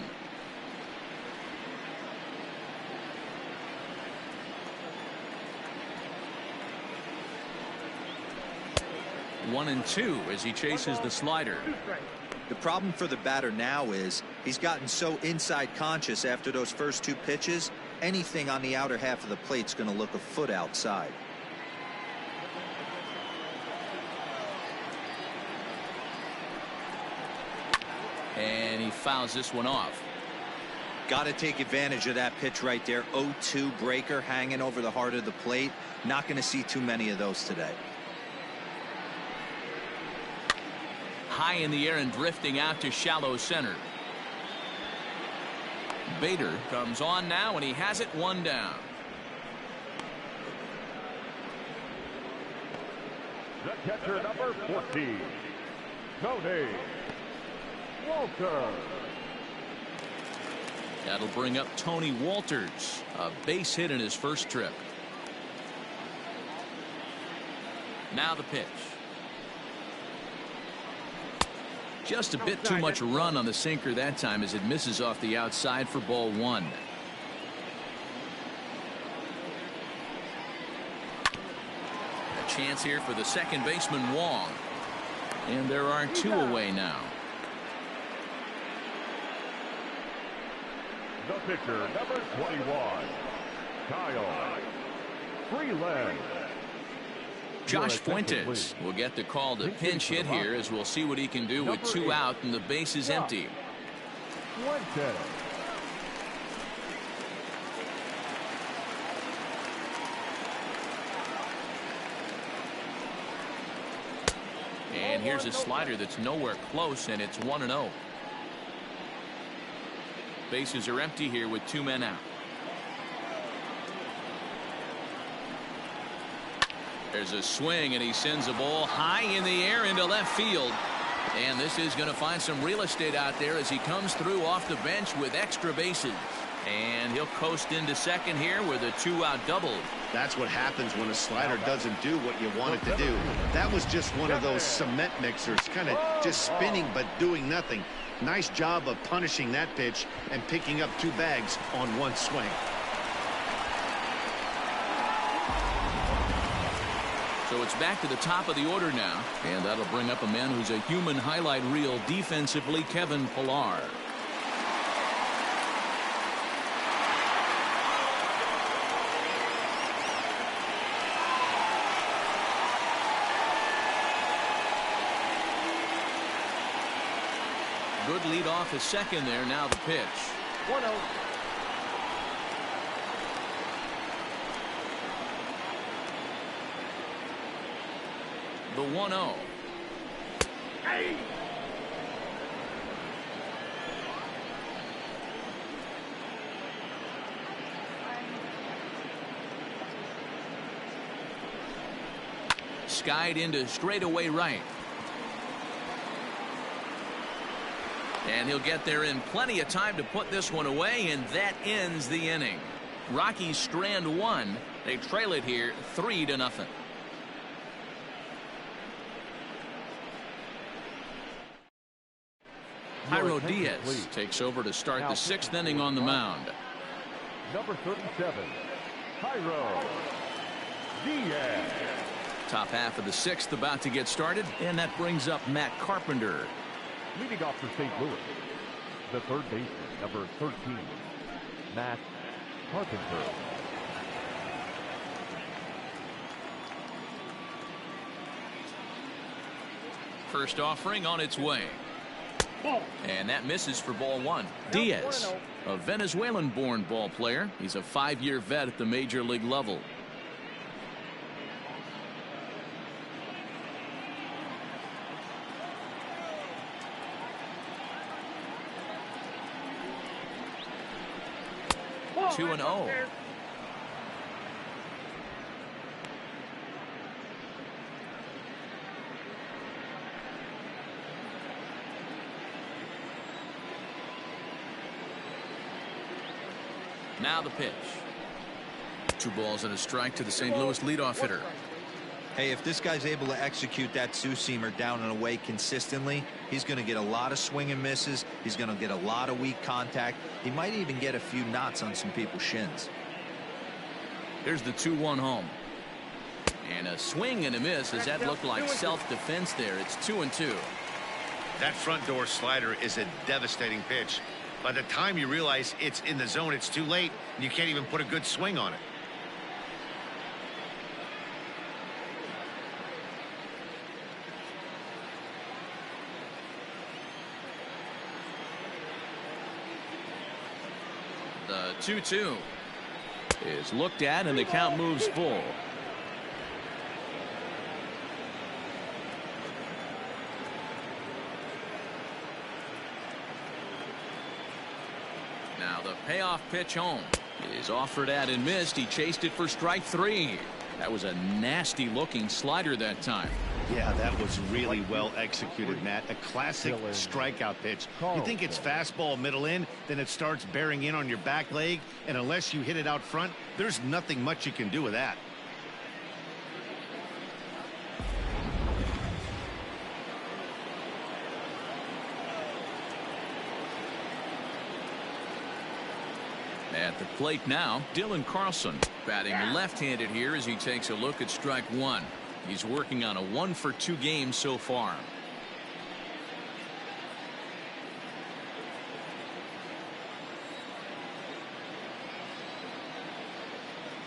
1-2 as he chases the slider. The problem for the batter now is he's gotten so inside conscious after those first 2 pitches. Anything on the outer half of the plate's going to look a foot outside. And he fouls this one off. Got to take advantage of that pitch right there. 0-2 breaker hanging over the heart of the plate. Not going to see too many of those today. High in the air and drifting out to shallow center. Bader comes on now, and he has it 1 down. The catcher, number 14, Tony Walter. That'll bring up Tony Walters, a base hit in his first trip. Now the pitch. Just a bit too much run on the sinker that time as it misses off the outside for ball 1. A chance here for the second baseman Wong. And there are 2 away now. The pitcher, number 21, Kyle Freeland. Josh Fuentes will get the call to pinch hit here, as we'll see what he can do with 2 out and the base is empty. Fuentes. And here's a slider that's nowhere close, and it's 1-0. Bases are empty here with 2 men out. There's a swing, and he sends a ball high in the air into left field. And this is going to find some real estate out there as he comes through off the bench with extra bases. And he'll coast into second here with a 2-out double. That's what happens when a slider doesn't do what you want it to do. That was just one of those cement mixers, kind of just spinning but doing nothing. Nice job of punishing that pitch and picking up 2 bags on 1 swing. So it's back to the top of the order now, and that'll bring up a man who's a human highlight reel defensively, Kevin Pillar. Good lead off his second there. Now the pitch. 1-0. The 1-0. Hey. Skied into straightaway right. And he'll get there in plenty of time to put this one away, and that ends the inning. Rockies strand 1. They trail it here 3-0. Jairo Diaz takes over to start the 6th inning on the mound. Number 37, Jairo Diaz. Top half of the 6th about to get started, and that brings up Matt Carpenter. Leading off for St. Louis, the third baseman, number 13, Matt Carpenter. First offering on its way. And that misses for ball 1. Diaz, a Venezuelan-born ball player. He's a 5-year vet at the major league level. Ball 2-0. Now the pitch. 2 balls and a strike to the St. Louis leadoff hitter. Hey, if this guy's able to execute that two-seamer down and away consistently, he's going to get a lot of swing and misses. He's going to get a lot of weak contact. He might even get a few knots on some people's shins. Here's the 2-1 home. And a swing and a miss, as that looked like self-defense there. It's 2-2. That front door slider is a devastating pitch. By the time you realize it's in the zone, it's too late, and you can't even put a good swing on it. The 2-2 is looked at, and the count moves full. Now the payoff pitch home is offered at and missed. He chased it for strike 3. That was a nasty looking slider that time. Yeah, that was really well executed, Matt. A classic strikeout pitch. You think it's fastball middle in, then it starts bearing in on your back leg, and unless you hit it out front, there's nothing much you can do with that. At the plate now, Dylan Carlson batting left-handed here as he takes a look at strike 1. He's working on a 1-for-2 game so far.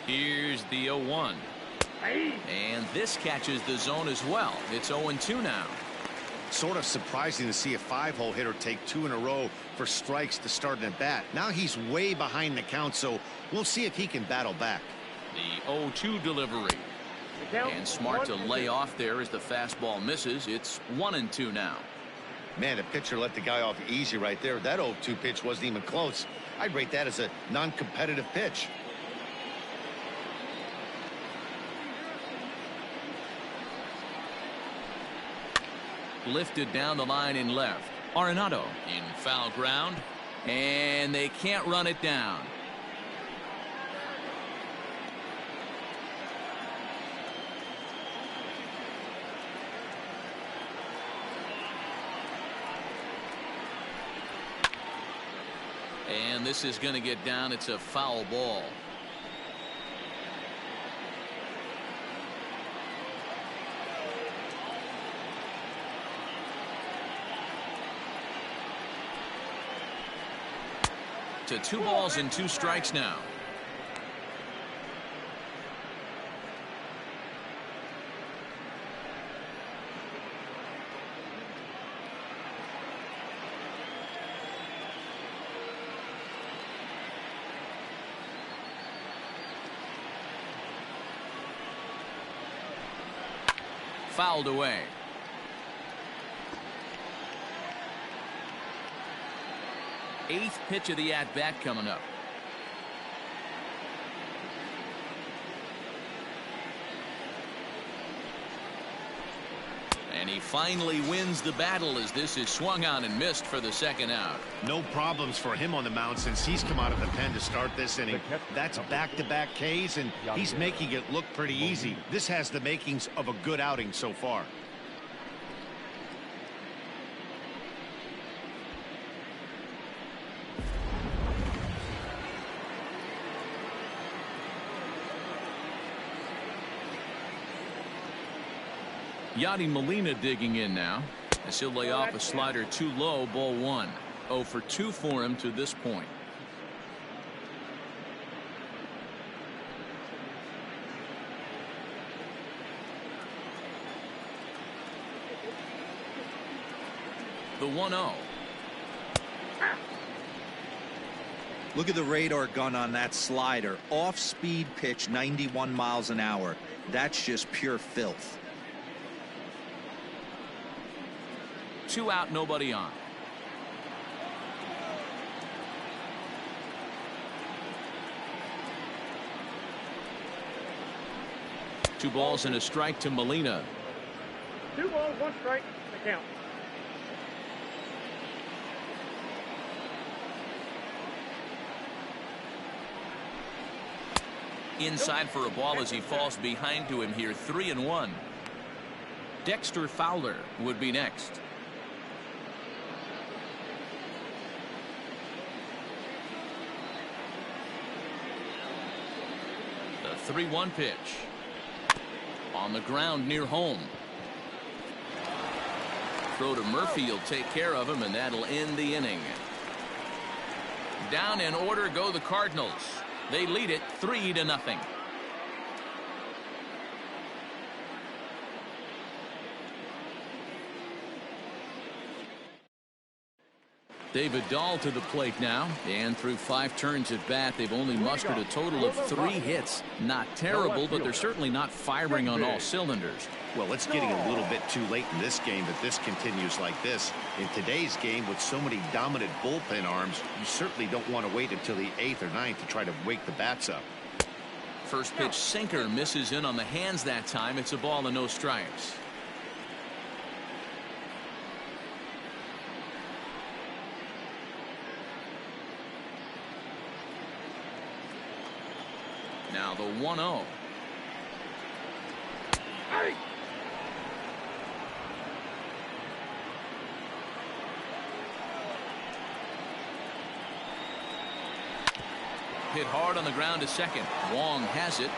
Here's the 0-1. And this catches the zone as well. It's 0-2 now. Sort of surprising to see a 5-hole hitter take 2 in a row for strikes to start an at-bat. Now he's way behind the count, so we'll see if he can battle back. The 0-2 delivery. And smart to lay off there as the fastball misses. It's 1-2 now. Man, the pitcher let the guy off easy right there. That 0-2 pitch wasn't even close. I'd rate that as a non-competitive pitch. Lifted down the line in left. Arenado in foul ground, and they can't run it down. And this is going to get down. It's a foul ball. To 2 balls and 2 strikes now. Fouled away. Eighth pitch of the at-bat coming up. And he finally wins the battle as this is swung on and missed for the second out. No problems for him on the mound since he's come out of the pen to start this inning. That's back-to-back Ks, and he's making it look pretty easy. This has the makings of a good outing so far. Yadi Molina digging in now as he'll lay off a slider too low. Ball 1. 0 for 2 for him to this point. The 1-0. Look at the radar gun on that slider. Off-speed pitch, 91 miles an hour. That's just pure filth. 2 out, nobody on. Two balls and a strike to Molina. 2 balls, 1 strike, the count. Inside for a ball as he falls behind to him here, 3-1. Dexter Fowler would be next. The 3-1 pitch. On the ground near home. Throw to Murphy will take care of him, and that'll end the inning. Down in order go the Cardinals. They lead it 3-0. David Dahl to the plate now, and through 5 turns at bat, they've only mustered a total of 3 hits. Not terrible, but they're certainly not firing on all cylinders. Well, it's getting a little bit too late in this game if this continues like this. In today's game, with so many dominant bullpen arms, you certainly don't want to wait until the 8th or 9th to try to wake the bats up. First pitch sinker misses in on the hands that time. It's a ball and no strikes. Now the 1-0. Hey! Hit hard on the ground to second. Wong has it.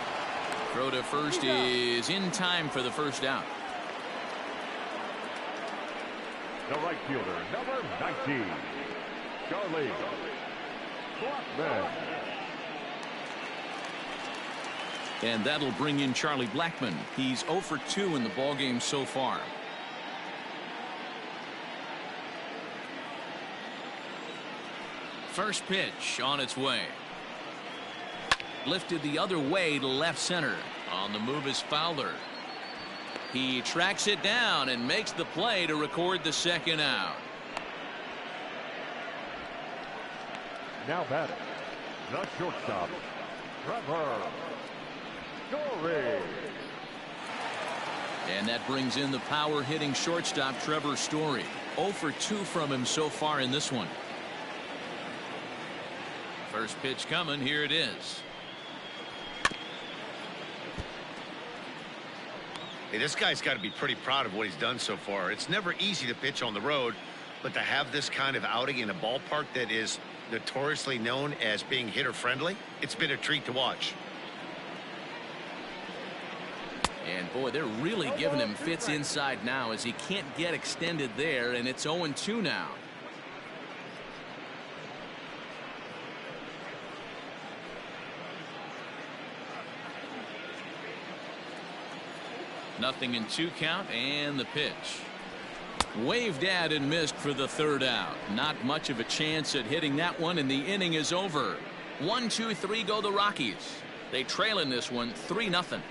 Throw to first is in time for the first out. The right fielder, number 19, Charlie Slovverr. And that'll bring in Charlie Blackmon. He's 0 for 2 in the ballgame so far. First pitch on its way. Lifted the other way to left center. On the move is Fowler. He tracks it down and makes the play to record the second out. Now batting, the shortstop, Trevor. And that brings in the power hitting shortstop Trevor Story. 0 for 2 from him so far in this one. First pitch coming. Here it is. Hey, this guy's got to be pretty proud of what he's done so far. It's never easy to pitch on the road, but to have this kind of outing in a ballpark that is notoriously known as being hitter friendly, it's been a treat to watch. And boy, they're really giving him fits inside now as he can't get extended there, and it's 0-2 now. Nothing in 2 count, and the pitch. Waved at and missed for the third out. Not much of a chance at hitting that one, and the inning is over. 1-2-3 go the Rockies. They trail in this one 3-0.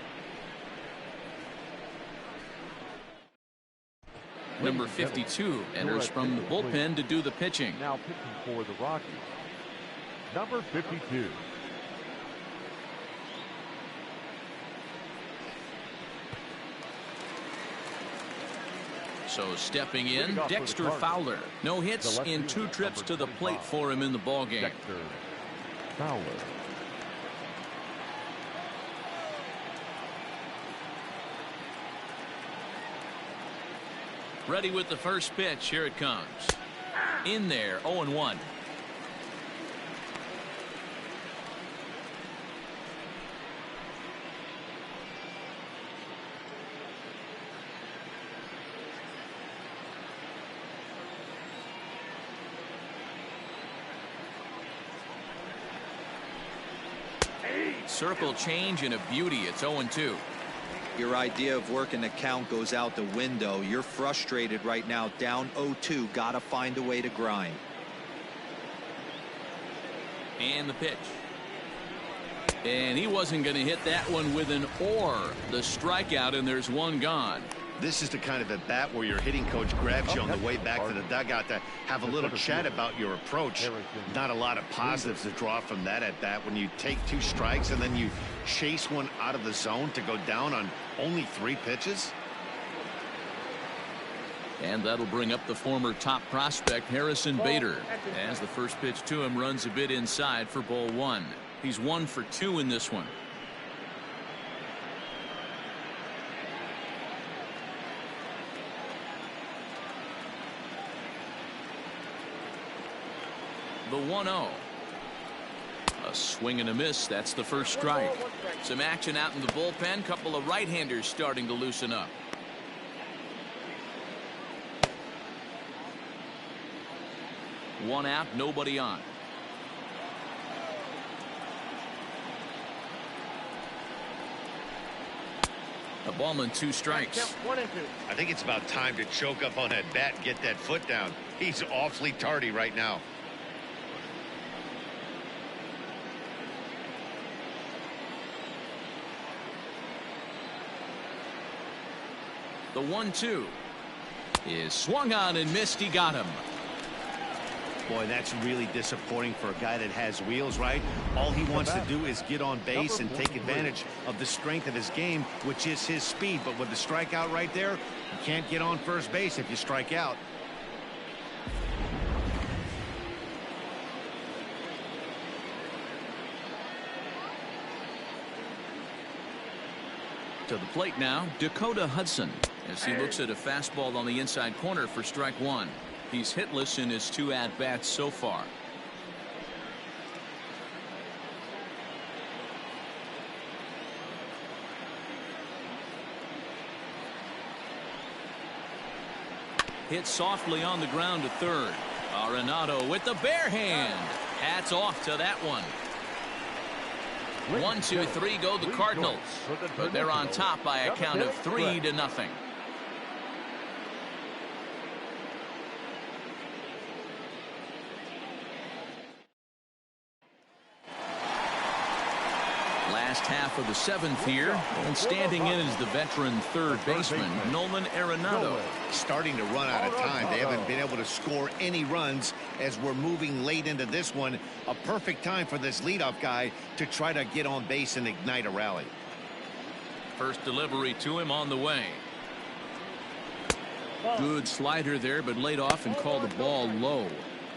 Number 52 enters from the bullpen to do the pitching. Now pitching for the Rockies, number 52. So stepping in, Dexter Fowler. No hits in 2 trips to the plate for him in the ballgame. Dexter Fowler. Ready with the first pitch. Here it comes. In there, 0-1. Circle change and a beauty. It's 0-2. Your idea of working the count goes out the window. You're frustrated right now, down 0-2. Gotta find a way to grind. And the pitch. And he wasn't going to hit that one with an or. The strikeout, and there's one gone. This is the kind of at bat where your hitting coach grabs you on the way back to the dugout to have a little chat about your approach. Not a lot of positives to draw from that at bat when you take 2 strikes and then you chase one out of the zone to go down on only 3 pitches. And that'll bring up the former top prospect Harrison Bader as the first pitch to him runs a bit inside for ball 1. He's 1 for 2 in this one. The 1-0. A swing and a miss. That's the first strike. Some action out in the bullpen. Couple of right-handers starting to loosen up. One out, nobody on. A ball and 2 strikes. 1 and 2. I think it's about time to choke up on that bat and get that foot down. He's awfully tardy right now. The 1-2 is swung on and missed. He got him. Boy, that's really disappointing for a guy that has wheels, right? All he wants to do is get on base and take advantage of the strength of his game, which is his speed. But with the strikeout right there, you can't get on first base if you strike out. To the plate now, Dakota Hudson, as he looks at a fastball on the inside corner for strike 1. He's hitless in his 2 at-bats so far. Hit softly on the ground to third. Arenado with the bare hand. Hats off to that one. 1, 2, 3 go the Cardinals, but they're on top by a count of 3-0. Last half of the 7th here, and standing in is the veteran third baseman Nolan Arenado. Starting to run out of time. They haven't been able to score any runs as we're moving late into this one. A perfect time for this leadoff guy to try to get on base and ignite a rally. First delivery to him on the way. Good slider there, but laid off and called the ball low.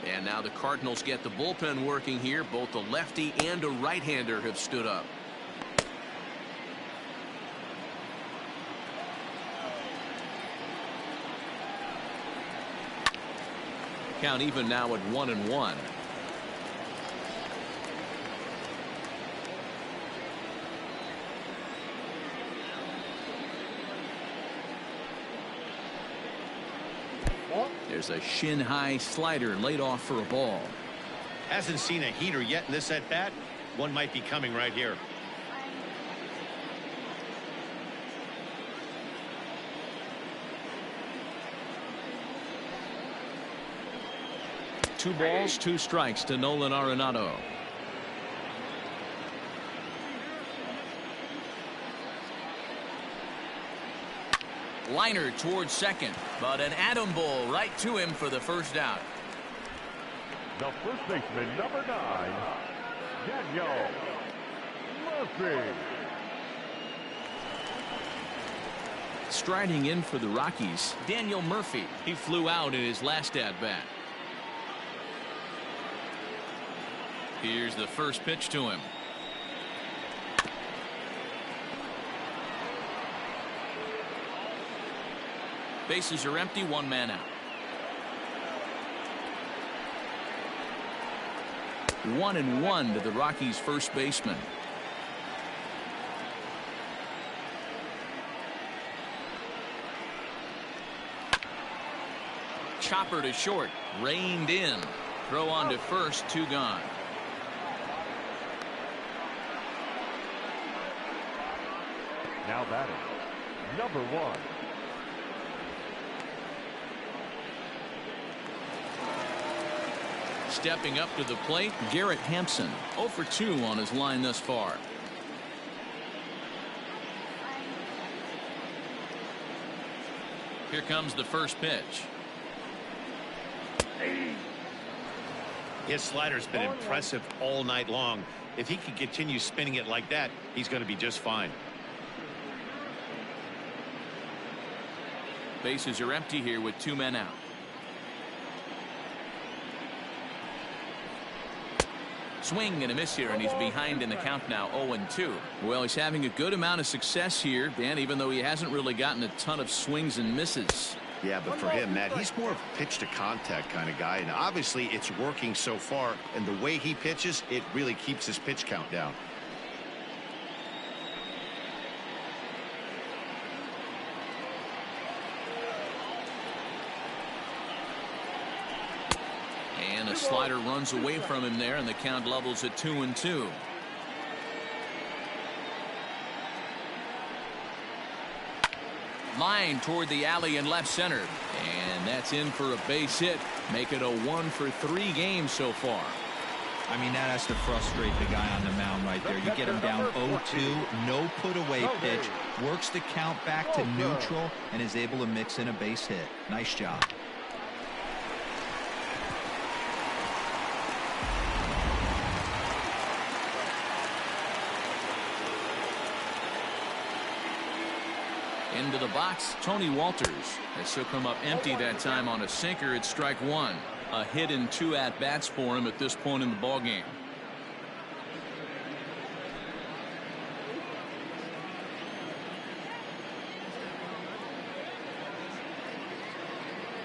And now the Cardinals get the bullpen working here. Both a lefty and a right-hander have stood up. Count even now at 1-1. There's a shin-high slider laid off for a ball. Hasn't seen a heater yet in this at-bat. One might be coming right here. Two balls, 2 strikes to Nolan Arenado. Liner towards second, but an atom ball right to him for the first out. The first baseman, number 9, Daniel Murphy. Striding in for the Rockies, Daniel Murphy. He flew out in his last at-bat. Here's the first pitch to him. Bases are empty, 1 man out. 1-1 to the Rockies' first baseman. Chopper to short, reined in. Throw on to first, 2 gone. Now batting, number 1. Stepping up to the plate, Garrett Hampson, 0 for 2 on his line thus far. Here comes the first pitch. His slider's been impressive all night long. If he can continue spinning it like that, he's going to be just fine. Bases are empty here with 2 men out. Swing and a miss here, and he's behind in the count now, 0-2. Well, he's having a good amount of success here, Dan, even though he hasn't really gotten a ton of swings and misses. Yeah, but for him, Matt, he's more of a pitch to contact kind of guy, and obviously it's working so far, and the way he pitches, it really keeps his pitch count down. And a slider runs away from him there, and the count levels at 2-2. Line toward the alley in left center, and that's in for a base hit. Make it a 1-for-3 game so far. I mean, that has to frustrate the guy on the mound right there. You get him down 0-2, no put away pitch, works the count back to neutral, and is able to mix in a base hit. Nice job. Into the box, Tony Walters. As he'll come up empty that time on a sinker at strike one. A hit and 2 at-bats for him at this point in the ballgame.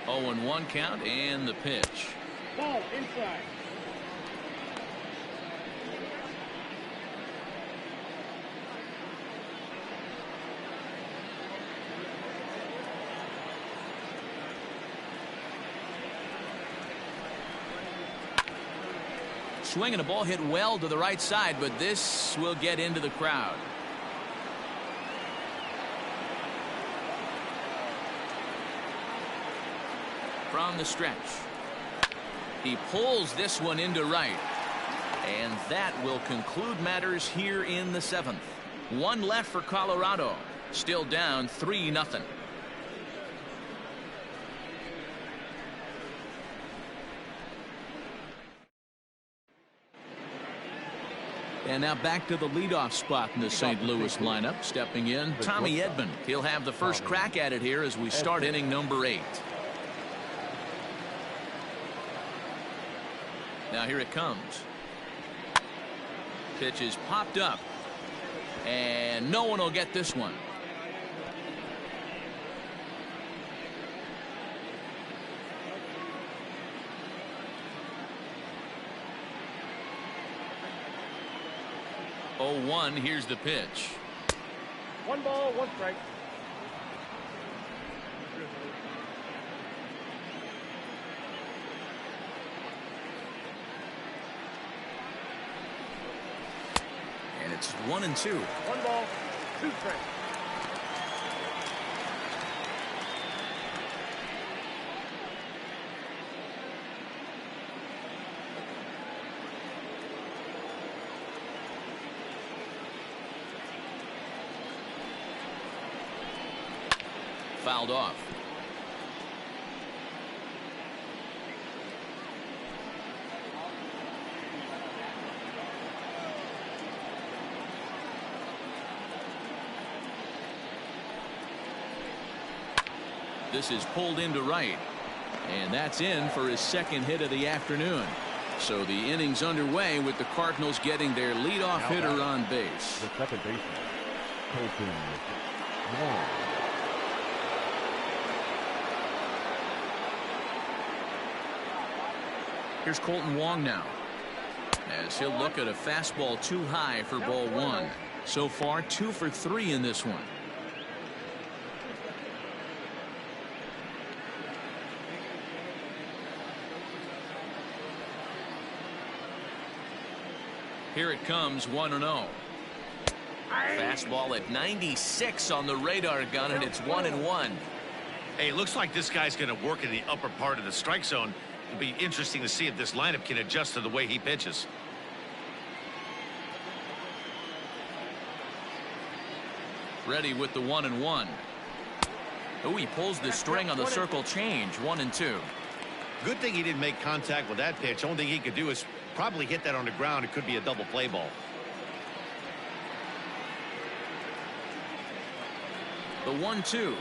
Oh, and 1 count, and the pitch. Ball inside. Swinging a ball hit well to the right side, but this will get into the crowd. From the stretch, he pulls this one into right, and that will conclude matters here in the 7th. 1 left for Colorado, still down 3-0. And now back to the leadoff spot in the St. Louis lineup. Stepping in, Tommy Edman. He'll have the first crack at it here as we start inning number 8. Now here it comes. Pitch is popped up, and no one will get this one. Oh, 1, here's the pitch. 1 ball, 1 strike. And it's 1-2. 1 ball, 2 strikes. Fouled off. This is pulled into right, and that's in for his 2nd hit of the afternoon. So the inning's underway with the Cardinals getting their leadoff hitter on base. The second baseman, Colton Wong. Here's Colton Wong now, as he'll look at a fastball too high for ball 1. So far 2 for 3 in this one. Here it comes, 1-0. Fastball at 96 on the radar gun, and it's 1-1. Hey, it looks like this guy's going to work in the upper part of the strike zone. It'll be interesting to see if this lineup can adjust to the way he pitches. Ready with the 1-1. Oh, he pulls the string on the circle change. 1-2. Good thing he didn't make contact with that pitch. Only thing he could do is probably hit that on the ground. It could be a double play ball. The 1-2.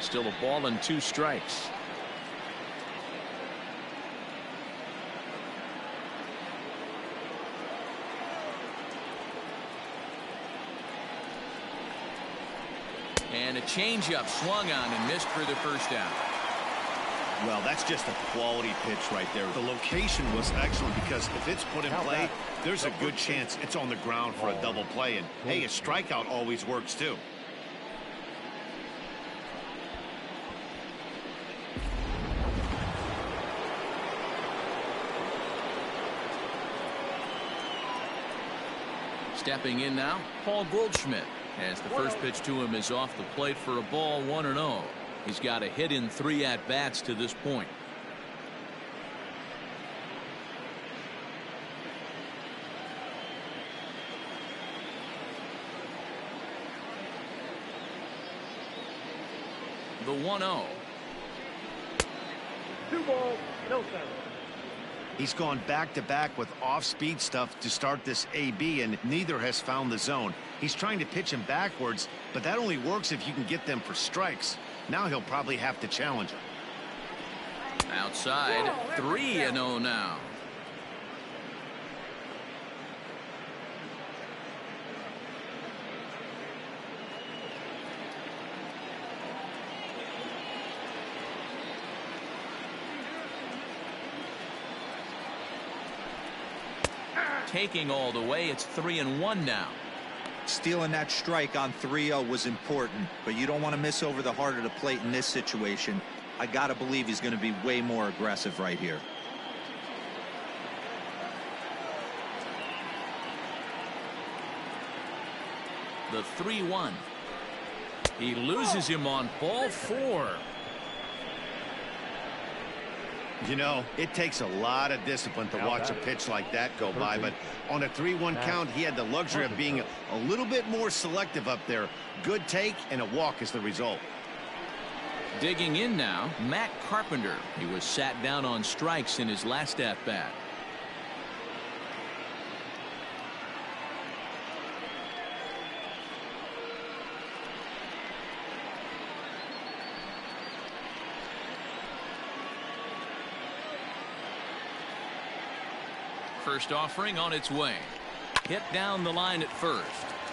Still a ball and 2 strikes. And a changeup swung on and missed for the first out. Well, that's just a quality pitch right there. The location was excellent because if it's put in play, there's a good chance it's on the ground for a double play. And, hey, a strikeout always works, too. Stepping in now, Paul Goldschmidt, as the first pitch to him is off the plate for a ball, 1-0. He's got a hit in 3 at-bats to this point. The 1-0. 2 balls, no strikes. He's gone back-to-back with off-speed stuff to start this AB, and neither has found the zone. He's trying to pitch him backwards, but that only works if you can get them for strikes. Now he'll probably have to challenge him. Outside, 3-0 now. Taking all the way, it's 3-1 now. Stealing that strike on 3-0 was important, but you don't want to miss over the heart of the plate in this situation. I gotta believe he's going to be way more aggressive right here. The 3-1. He loses him on ball 4. You know, it takes a lot of discipline to watch a pitch like that go by, but on a 3-1 count, he had the luxury of being a little bit more selective up there. Good take and a walk is the result. Digging in now, Matt Carpenter. He was sat down on strikes in his last at-bat. First offering on its way. Hit down the line at first,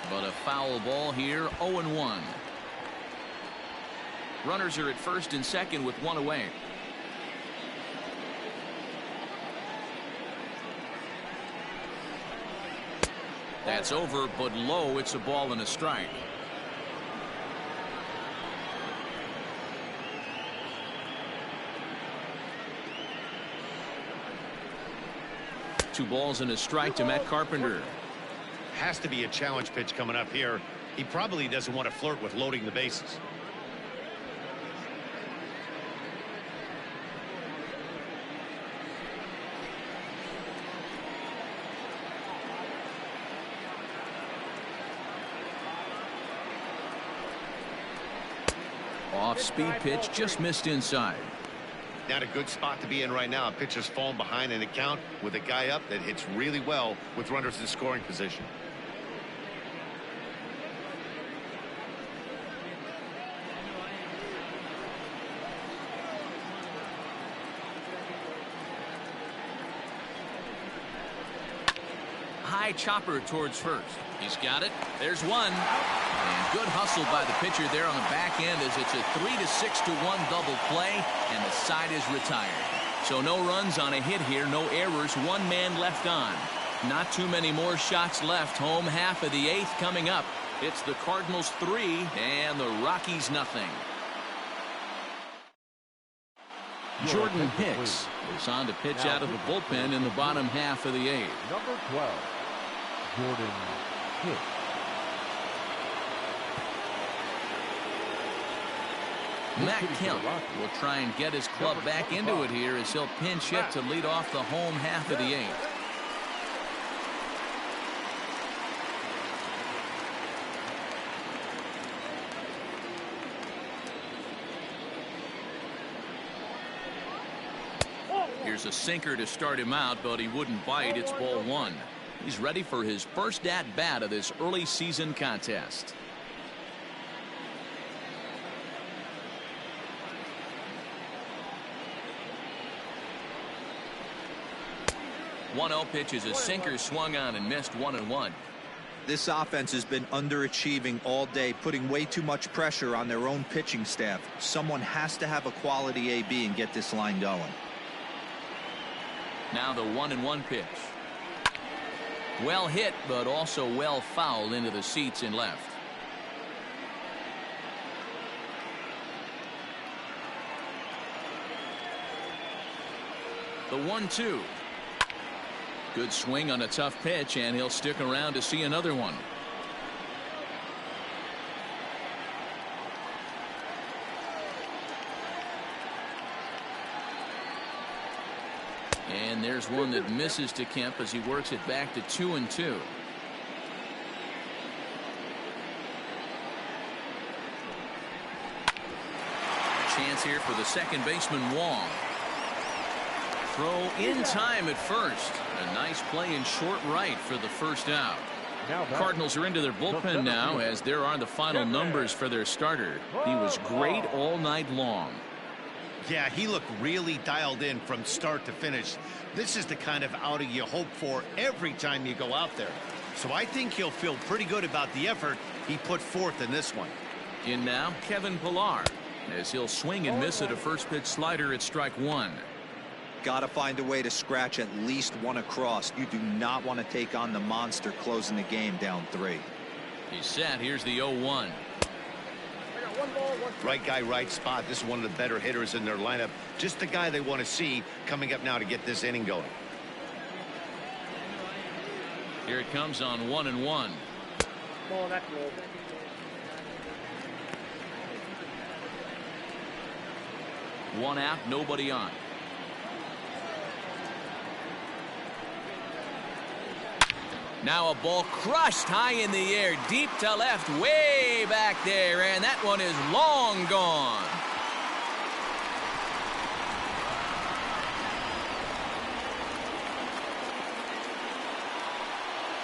but a foul ball here, 0-1. Runners are at first and second with 1 away. That's over, but low. It's a ball and a strike. Two balls and a strike to Matt Carpenter. Has to be a challenge pitch coming up here. He probably doesn't want to flirt with loading the bases. Off-speed pitch just missed inside. Not a good spot to be in right now. A pitcher's falling behind in a count with a guy up that hits really well with runners in scoring position. High chopper towards first. He's got it. There's one. And good hustle by the pitcher there on the back end as it's a 3-6-1 double play, and the side is retired. So no runs on a hit here, no errors, 1 man left on. Not too many more shots left. Home half of the 8th coming up. It's the Cardinals 3 and the Rockies nothing. Jordan Hicks is on to pitch out of the bullpen in the bottom half of the 8th. Number 12, Jordan Hicks. Matt Kemp will try and get his club back into it here as he'll pinch hit to lead off the home half of the 8th. Here's a sinker to start him out, but he wouldn't bite. It's ball 1. He's ready for his first at-bat of this early season contest. 1-0 pitch is a sinker swung on and missed, 1-1. This offense has been underachieving all day, putting way too much pressure on their own pitching staff. Someone has to have a quality AB and get this line going. Now the 1-1 pitch. Well hit, but also well fouled into the seats in left. The 1-2. Good swing on a tough pitch, and he'll stick around to see another one. And there's one that misses to Kemp as he works it back to 2-2. Chance here for the second baseman, Wong. Throw in time at first. A nice play in short right for the first out. Cardinals are into their bullpen now, as there are the final numbers for their starter. He was great all night long. Yeah, he looked really dialed in from start to finish. This is the kind of outing you hope for every time you go out there. So I think he'll feel pretty good about the effort he put forth in this one. In now, Kevin Pillar, as he'll swing and miss at a first pitch slider at strike one. Got to find a way to scratch at least one across. You do not want to take on the monster closing the game down 3. He's set. Here's the 0-1. Right guy, right spot. This is one of the better hitters in their lineup. Just the guy they want to see coming up now to get this inning going. Here it comes on 1-1. Ball, that's low. One out, nobody on. Now a ball crushed high in the air, deep to left, way back there, and that one is long gone.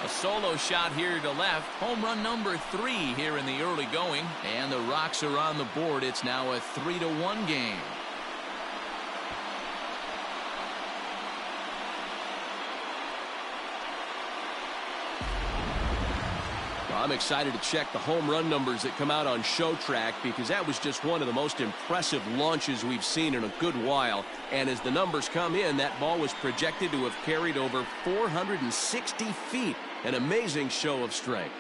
A solo shot here to left. Home run number 3 here in the early going, and the Rocks are on the board. It's now a 3-1 game. I'm excited to check the home run numbers that come out on Show Track, because that was just one of the most impressive launches we've seen in a good while. And as the numbers come in, that ball was projected to have carried over 460 feet. An amazing show of strength.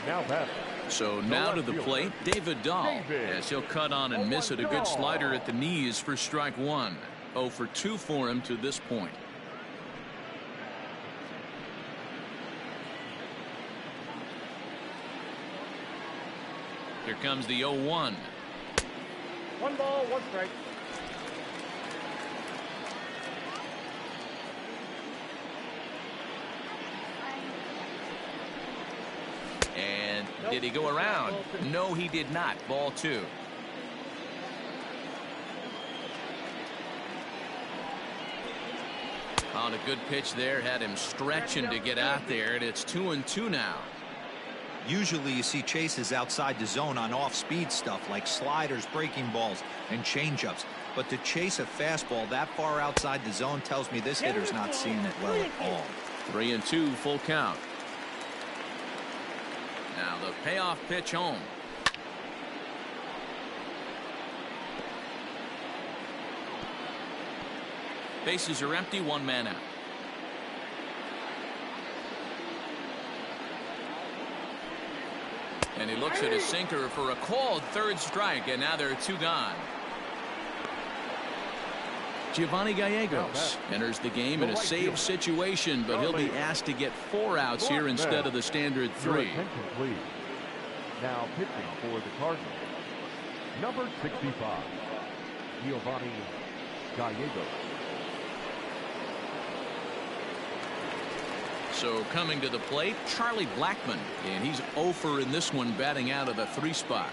Now back. So now to the plate, David Dahl, as he'll cut on and miss at a good slider at the knees for strike one. 0 for 2 for him to this point. Here comes the 0-1. 1 ball, 1 strike. And did he go around? No, he did not. Ball 2. On a good pitch there, had him stretching to get out there, and it's 2-2 now. Usually you see chases outside the zone on off-speed stuff like sliders, breaking balls, and changeups. But to chase a fastball that far outside the zone tells me this hitter's not seeing it well at all. 3-2, full count. Now the payoff pitch home. Bases are empty, 1 man out. And he looks at his sinker for a called 3rd strike, and now there are 2 gone. Giovanni Gallegos enters the game in a save situation, but he'll be asked to get 4 outs here instead of the standard 3. Now pitching for the Cardinals, number 65, Giovanni Gallegos. So coming to the plate, Charlie Blackmon, and he's 0 for in this one, batting out of the 3 spot.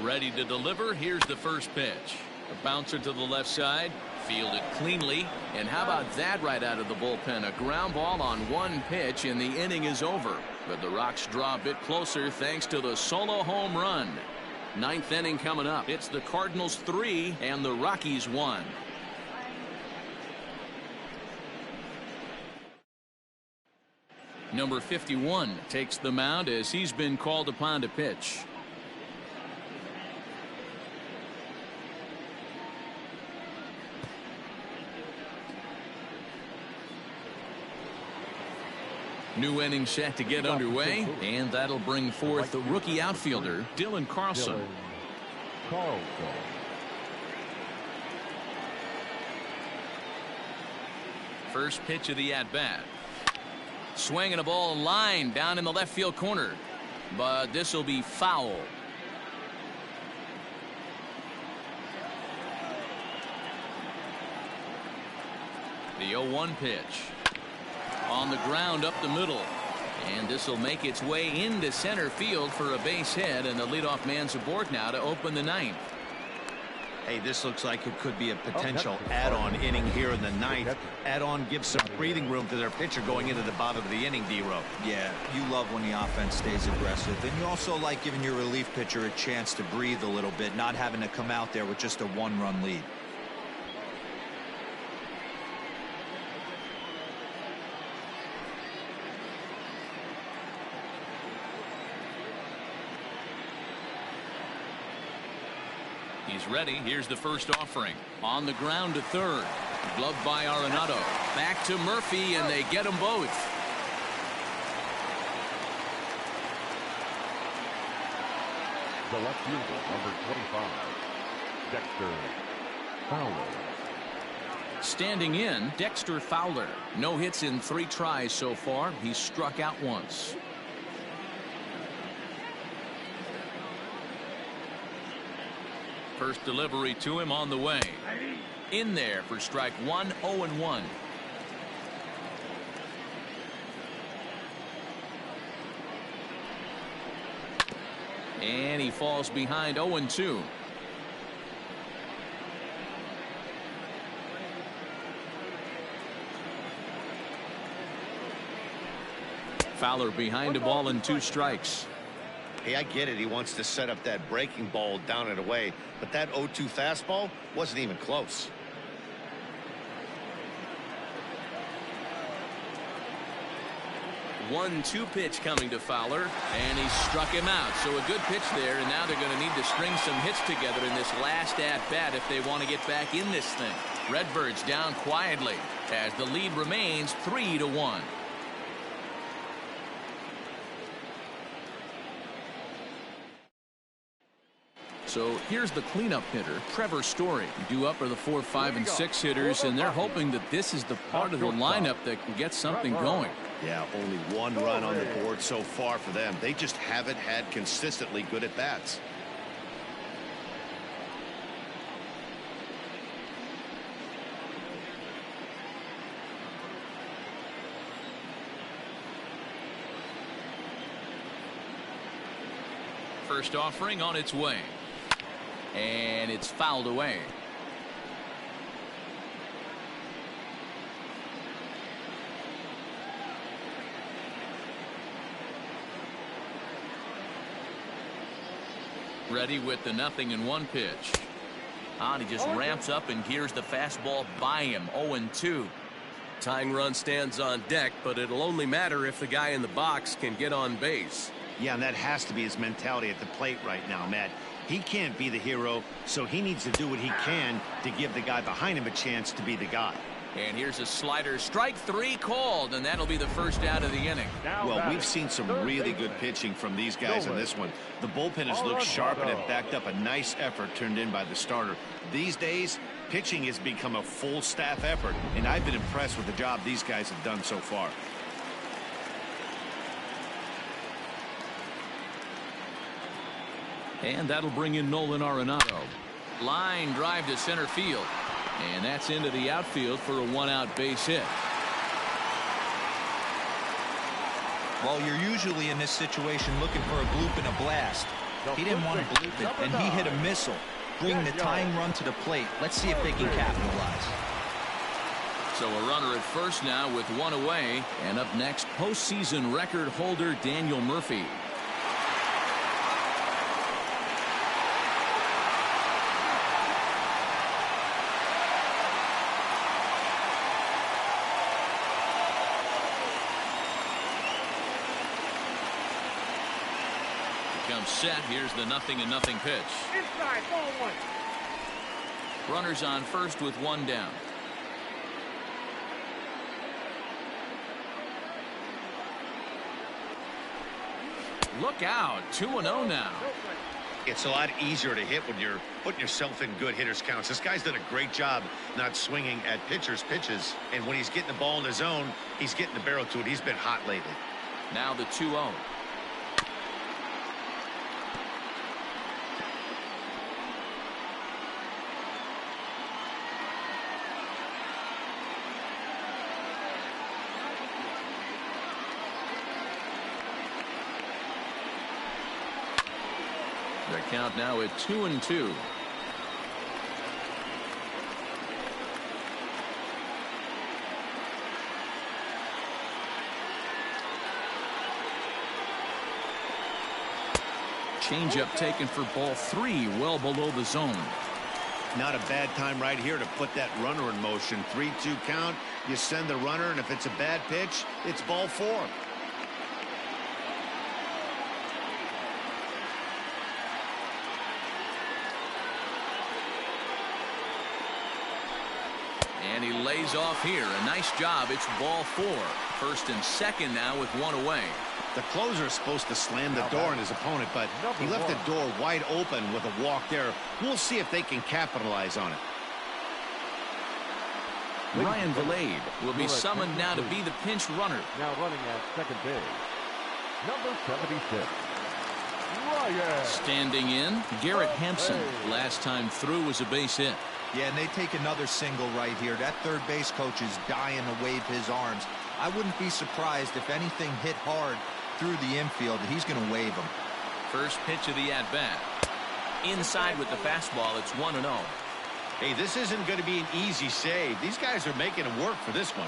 Ready to deliver. Here's the first pitch. A bouncer to the left side. Fielded cleanly. And how about that right out of the bullpen? A ground ball on one pitch and the inning is over. But the Rocks draw a bit closer thanks to the solo home run. Ninth inning coming up. It's the Cardinals 3 and the Rockies 1. Number 51 takes the mound as he's been called upon to pitch. New inning set to get underway, and that'll bring forth the rookie outfielder Dylan Carlson. First pitch of the at-bat. Swinging a ball line down in the left field corner, but this will be foul. The 0-1 pitch on the ground up the middle, and this will make its way into center field for a base hit, and the leadoff man's aboard now to open the ninth. Hey, this looks like it could be a potential add-on inning here in the ninth. Add-on gives some breathing room to their pitcher going into the bottom of the inning, D-Row. Yeah, you love when the offense stays aggressive, and you also like giving your relief pitcher a chance to breathe a little bit, not having to come out there with just a one-run lead. He's ready. Here's the first offering. On the ground to third. Gloved by Arenado. Back to Murphy, and they get them both. The left fielder, number 25, Dexter Fowler. Standing in, Dexter Fowler. No hits in 3 tries so far. He's struck out once. First delivery to him on the way. In there for strike 1, 0-1. And he falls behind 0-2. Fowler behind a ball and 2 strikes. Hey, I get it. He wants to set up that breaking ball down and away, but that 0-2 fastball wasn't even close. One-two pitch coming to Fowler, and he struck him out. So a good pitch there, and now they're going to need to string some hits together in this last at-bat if they want to get back in this thing. Redbirds down quietly as the lead remains 3-1. So here's the cleanup hitter, Trevor Story. Due up are the 4, 5, and 6 hitters, and they're hoping that this is the part of the lineup that can get something going. Yeah, only 1 run on the board so far for them. They just haven't had consistently good at-bats. First offering on its way. And it's fouled away. Ready with the 0-1 pitch. And he just ramps up and gears the fastball by him. 0-2. Tying run stands on deck, but it'll only matter if the guy in the box can get on base. Yeah, and that has to be his mentality at the plate right now, Matt. He can't be the hero, so he needs to do what he can to give the guy behind him a chance to be the guy. And here's a slider. Strike 3 called, and that'll be the first out of the inning. Well, we've seen some really good pitching from these guys in this one. The bullpen has looked sharp and have backed up a nice effort turned in by the starter. These days, pitching has become a full staff effort, and I've been impressed with the job these guys have done so far. And that'll bring in Nolan Arenado. Line drive to center field. And that's into the outfield for a 1-out base hit. Well, you're usually in this situation looking for a bloop and a blast. He didn't want to bloop it, and he hit a missile. bring the tying run to the plate. Let's see if they can capitalize. So a runner at first now with one away. And up next, postseason record holder Daniel Murphy. Comes set. Here's the 0-0 pitch. Inside, ball one. Runners on first with one down. Look out. 2-0 now. It's a lot easier to hit when you're putting yourself in good hitters counts. This guy's done a great job not swinging at pitchers' pitches. And when he's getting the ball in the zone, he's getting the barrel to it. He's been hot lately. Now the 2-0. Their count now at 2-2. Changeup taken for ball 3, well below the zone. Not a bad time right here to put that runner in motion. 3-2 count. You send the runner, and if it's a bad pitch, it's ball 4. And he lays off here. A nice job. It's ball 4. First and second now with one away. The closer is supposed to slam the door on his opponent, but he left the door wide open with a walk there. We'll see if they can capitalize on it. Ryan Vilade will be summoned now to be the pinch runner. Now running at second base, number 76, Ryan. Standing in, Garrett Hampson. Last time through was a base hit. Yeah, and they take another single right here. That third base coach is dying to wave his arms. I wouldn't be surprised if anything hit hard through the infield. He's going to wave them. First pitch of the at-bat. Inside with the fastball. It's 1-0. Hey, this isn't going to be an easy save. These guys are making it work for this one.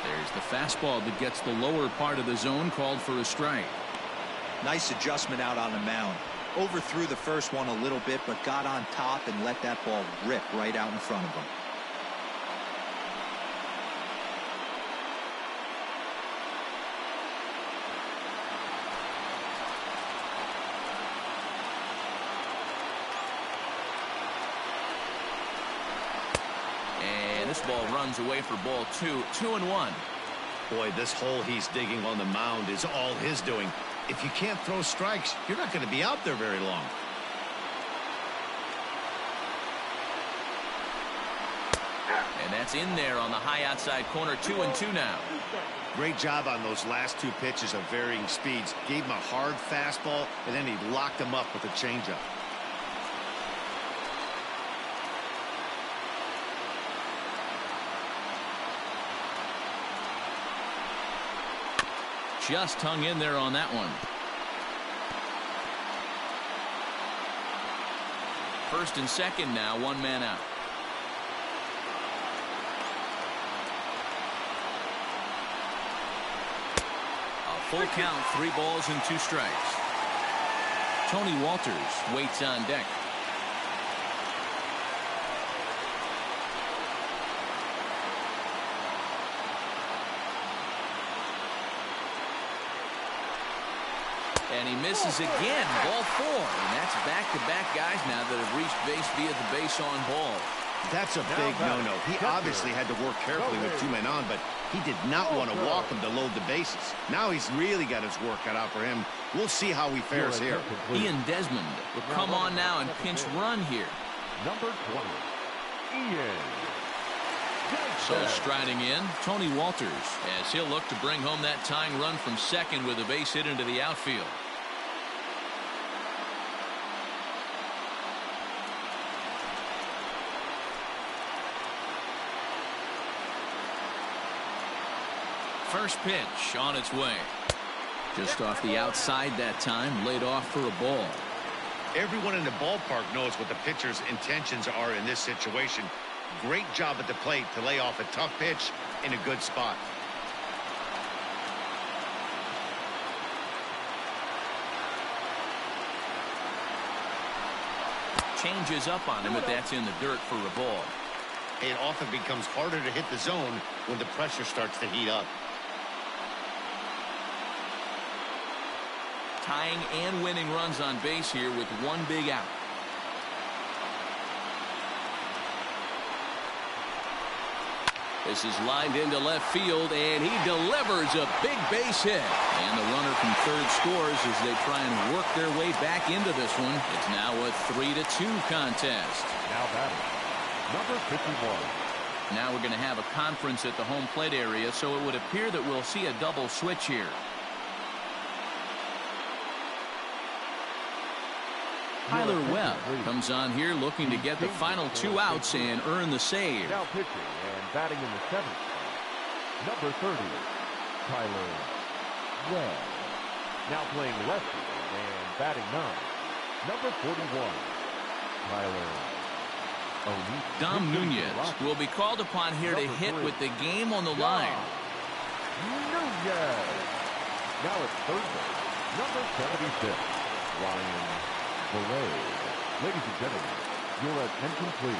There's the fastball that gets the lower part of the zone, called for a strike. Nice adjustment out on the mound. Overthrew the first one a little bit, but got on top and let that ball rip right out in front of him. And this ball runs away for ball 2. 2-1. Boy, this hole he's digging on the mound is all his doing. If you can't throw strikes, you're not going to be out there very long. And that's in there on the high outside corner. 2-2 now. Great job on those last two pitches of varying speeds. Gave him a hard fastball, and then he locked him up with a changeup. Just hung in there on that one. First and second now, one man out. A full count, 3 balls and 2 strikes. Tony Walters waits on deck. And he misses again. Ball 4. And that's back-to-back guys now that have reached base via the base on ball. That's a big no-no. He obviously had to work carefully with 2 men on, but he did not want to walk him to load the bases. Now he's really got his work cut out for him. We'll see how he fares here. Ian Desmond will come on now and pinch run here. Number 20, Ian. So striding in, Tony Walters, as he'll look to bring home that tying run from second with a base hit into the outfield. First pitch on its way. Just off the outside that time, laid off for a ball. Everyone in the ballpark knows what the pitcher's intentions are in this situation. Great job at the plate to lay off a tough pitch in a good spot. Changes up on him, but that's in the dirt for a ball. It often becomes harder to hit the zone when the pressure starts to heat up. Tying and winning runs on base here with one big out. This is lined into left field, and he delivers a big base hit. And the runner from third scores as they try and work their way back into this one. It's now a 3-2 contest. Now batting, number 51. Now we're going to have a conference at the home plate area, so it would appear that we'll see a double switch here. Tyler Webb comes on here looking to get the final 2 outs and earn the save. Now pitching and batting in the 7th, number 30, Tyler Webb. Now playing lefty and batting 9, number 41, Tyler O'Neill. Dom Nunez will be called upon here to hit with the game on the line. Nunez. Now it's third base, number 76, Ryan. Ladies and gentlemen, your attention please.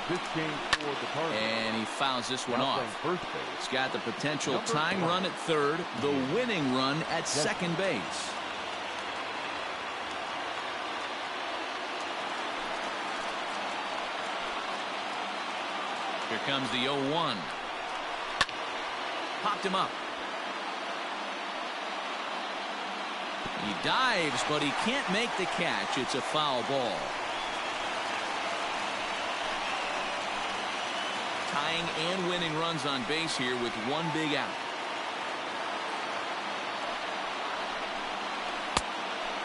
This game for the Cardinals. And he fouls this one off. First base. It's got the potential tying run at third, the winning run at second base. Here comes the 0-1. Popped him up. He dives, but he can't make the catch. It's a foul ball. Tying and winning runs on base here with one big out.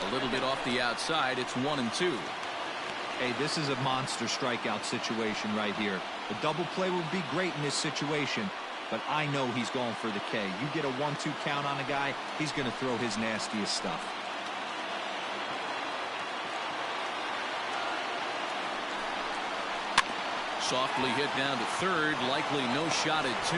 A little bit off the outside. It's 1-2. Hey, this is a monster strikeout situation right here. A double play would be great in this situation, but I know he's going for the K. You get a 1-2 count on a guy, he's going to throw his nastiest stuff. Softly hit down to third, likely no shot at 2.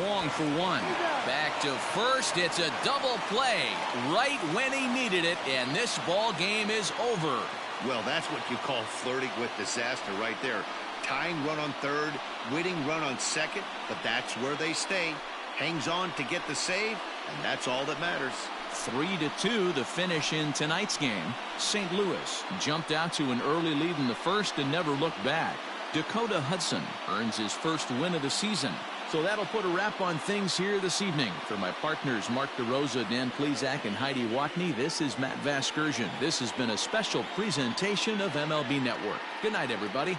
Wong for 1. Back to first. It's a double play right when he needed it, and this ball game is over. Well, that's what you call flirting with disaster right there. Tying run on third, winning run on second, but that's where they stay. Hangs on to get the save, and that's all that matters. 3-2 the finish in tonight's game. St. Louis jumped out to an early lead in the first and never looked back. Dakota Hudson earns his first win of the season. So that'll put a wrap on things here this evening. For my partners Mark DeRosa, Dan Plezak, and Heidi Watney, this is Matt Vasgersian. This has been a special presentation of MLB Network. Good night, everybody.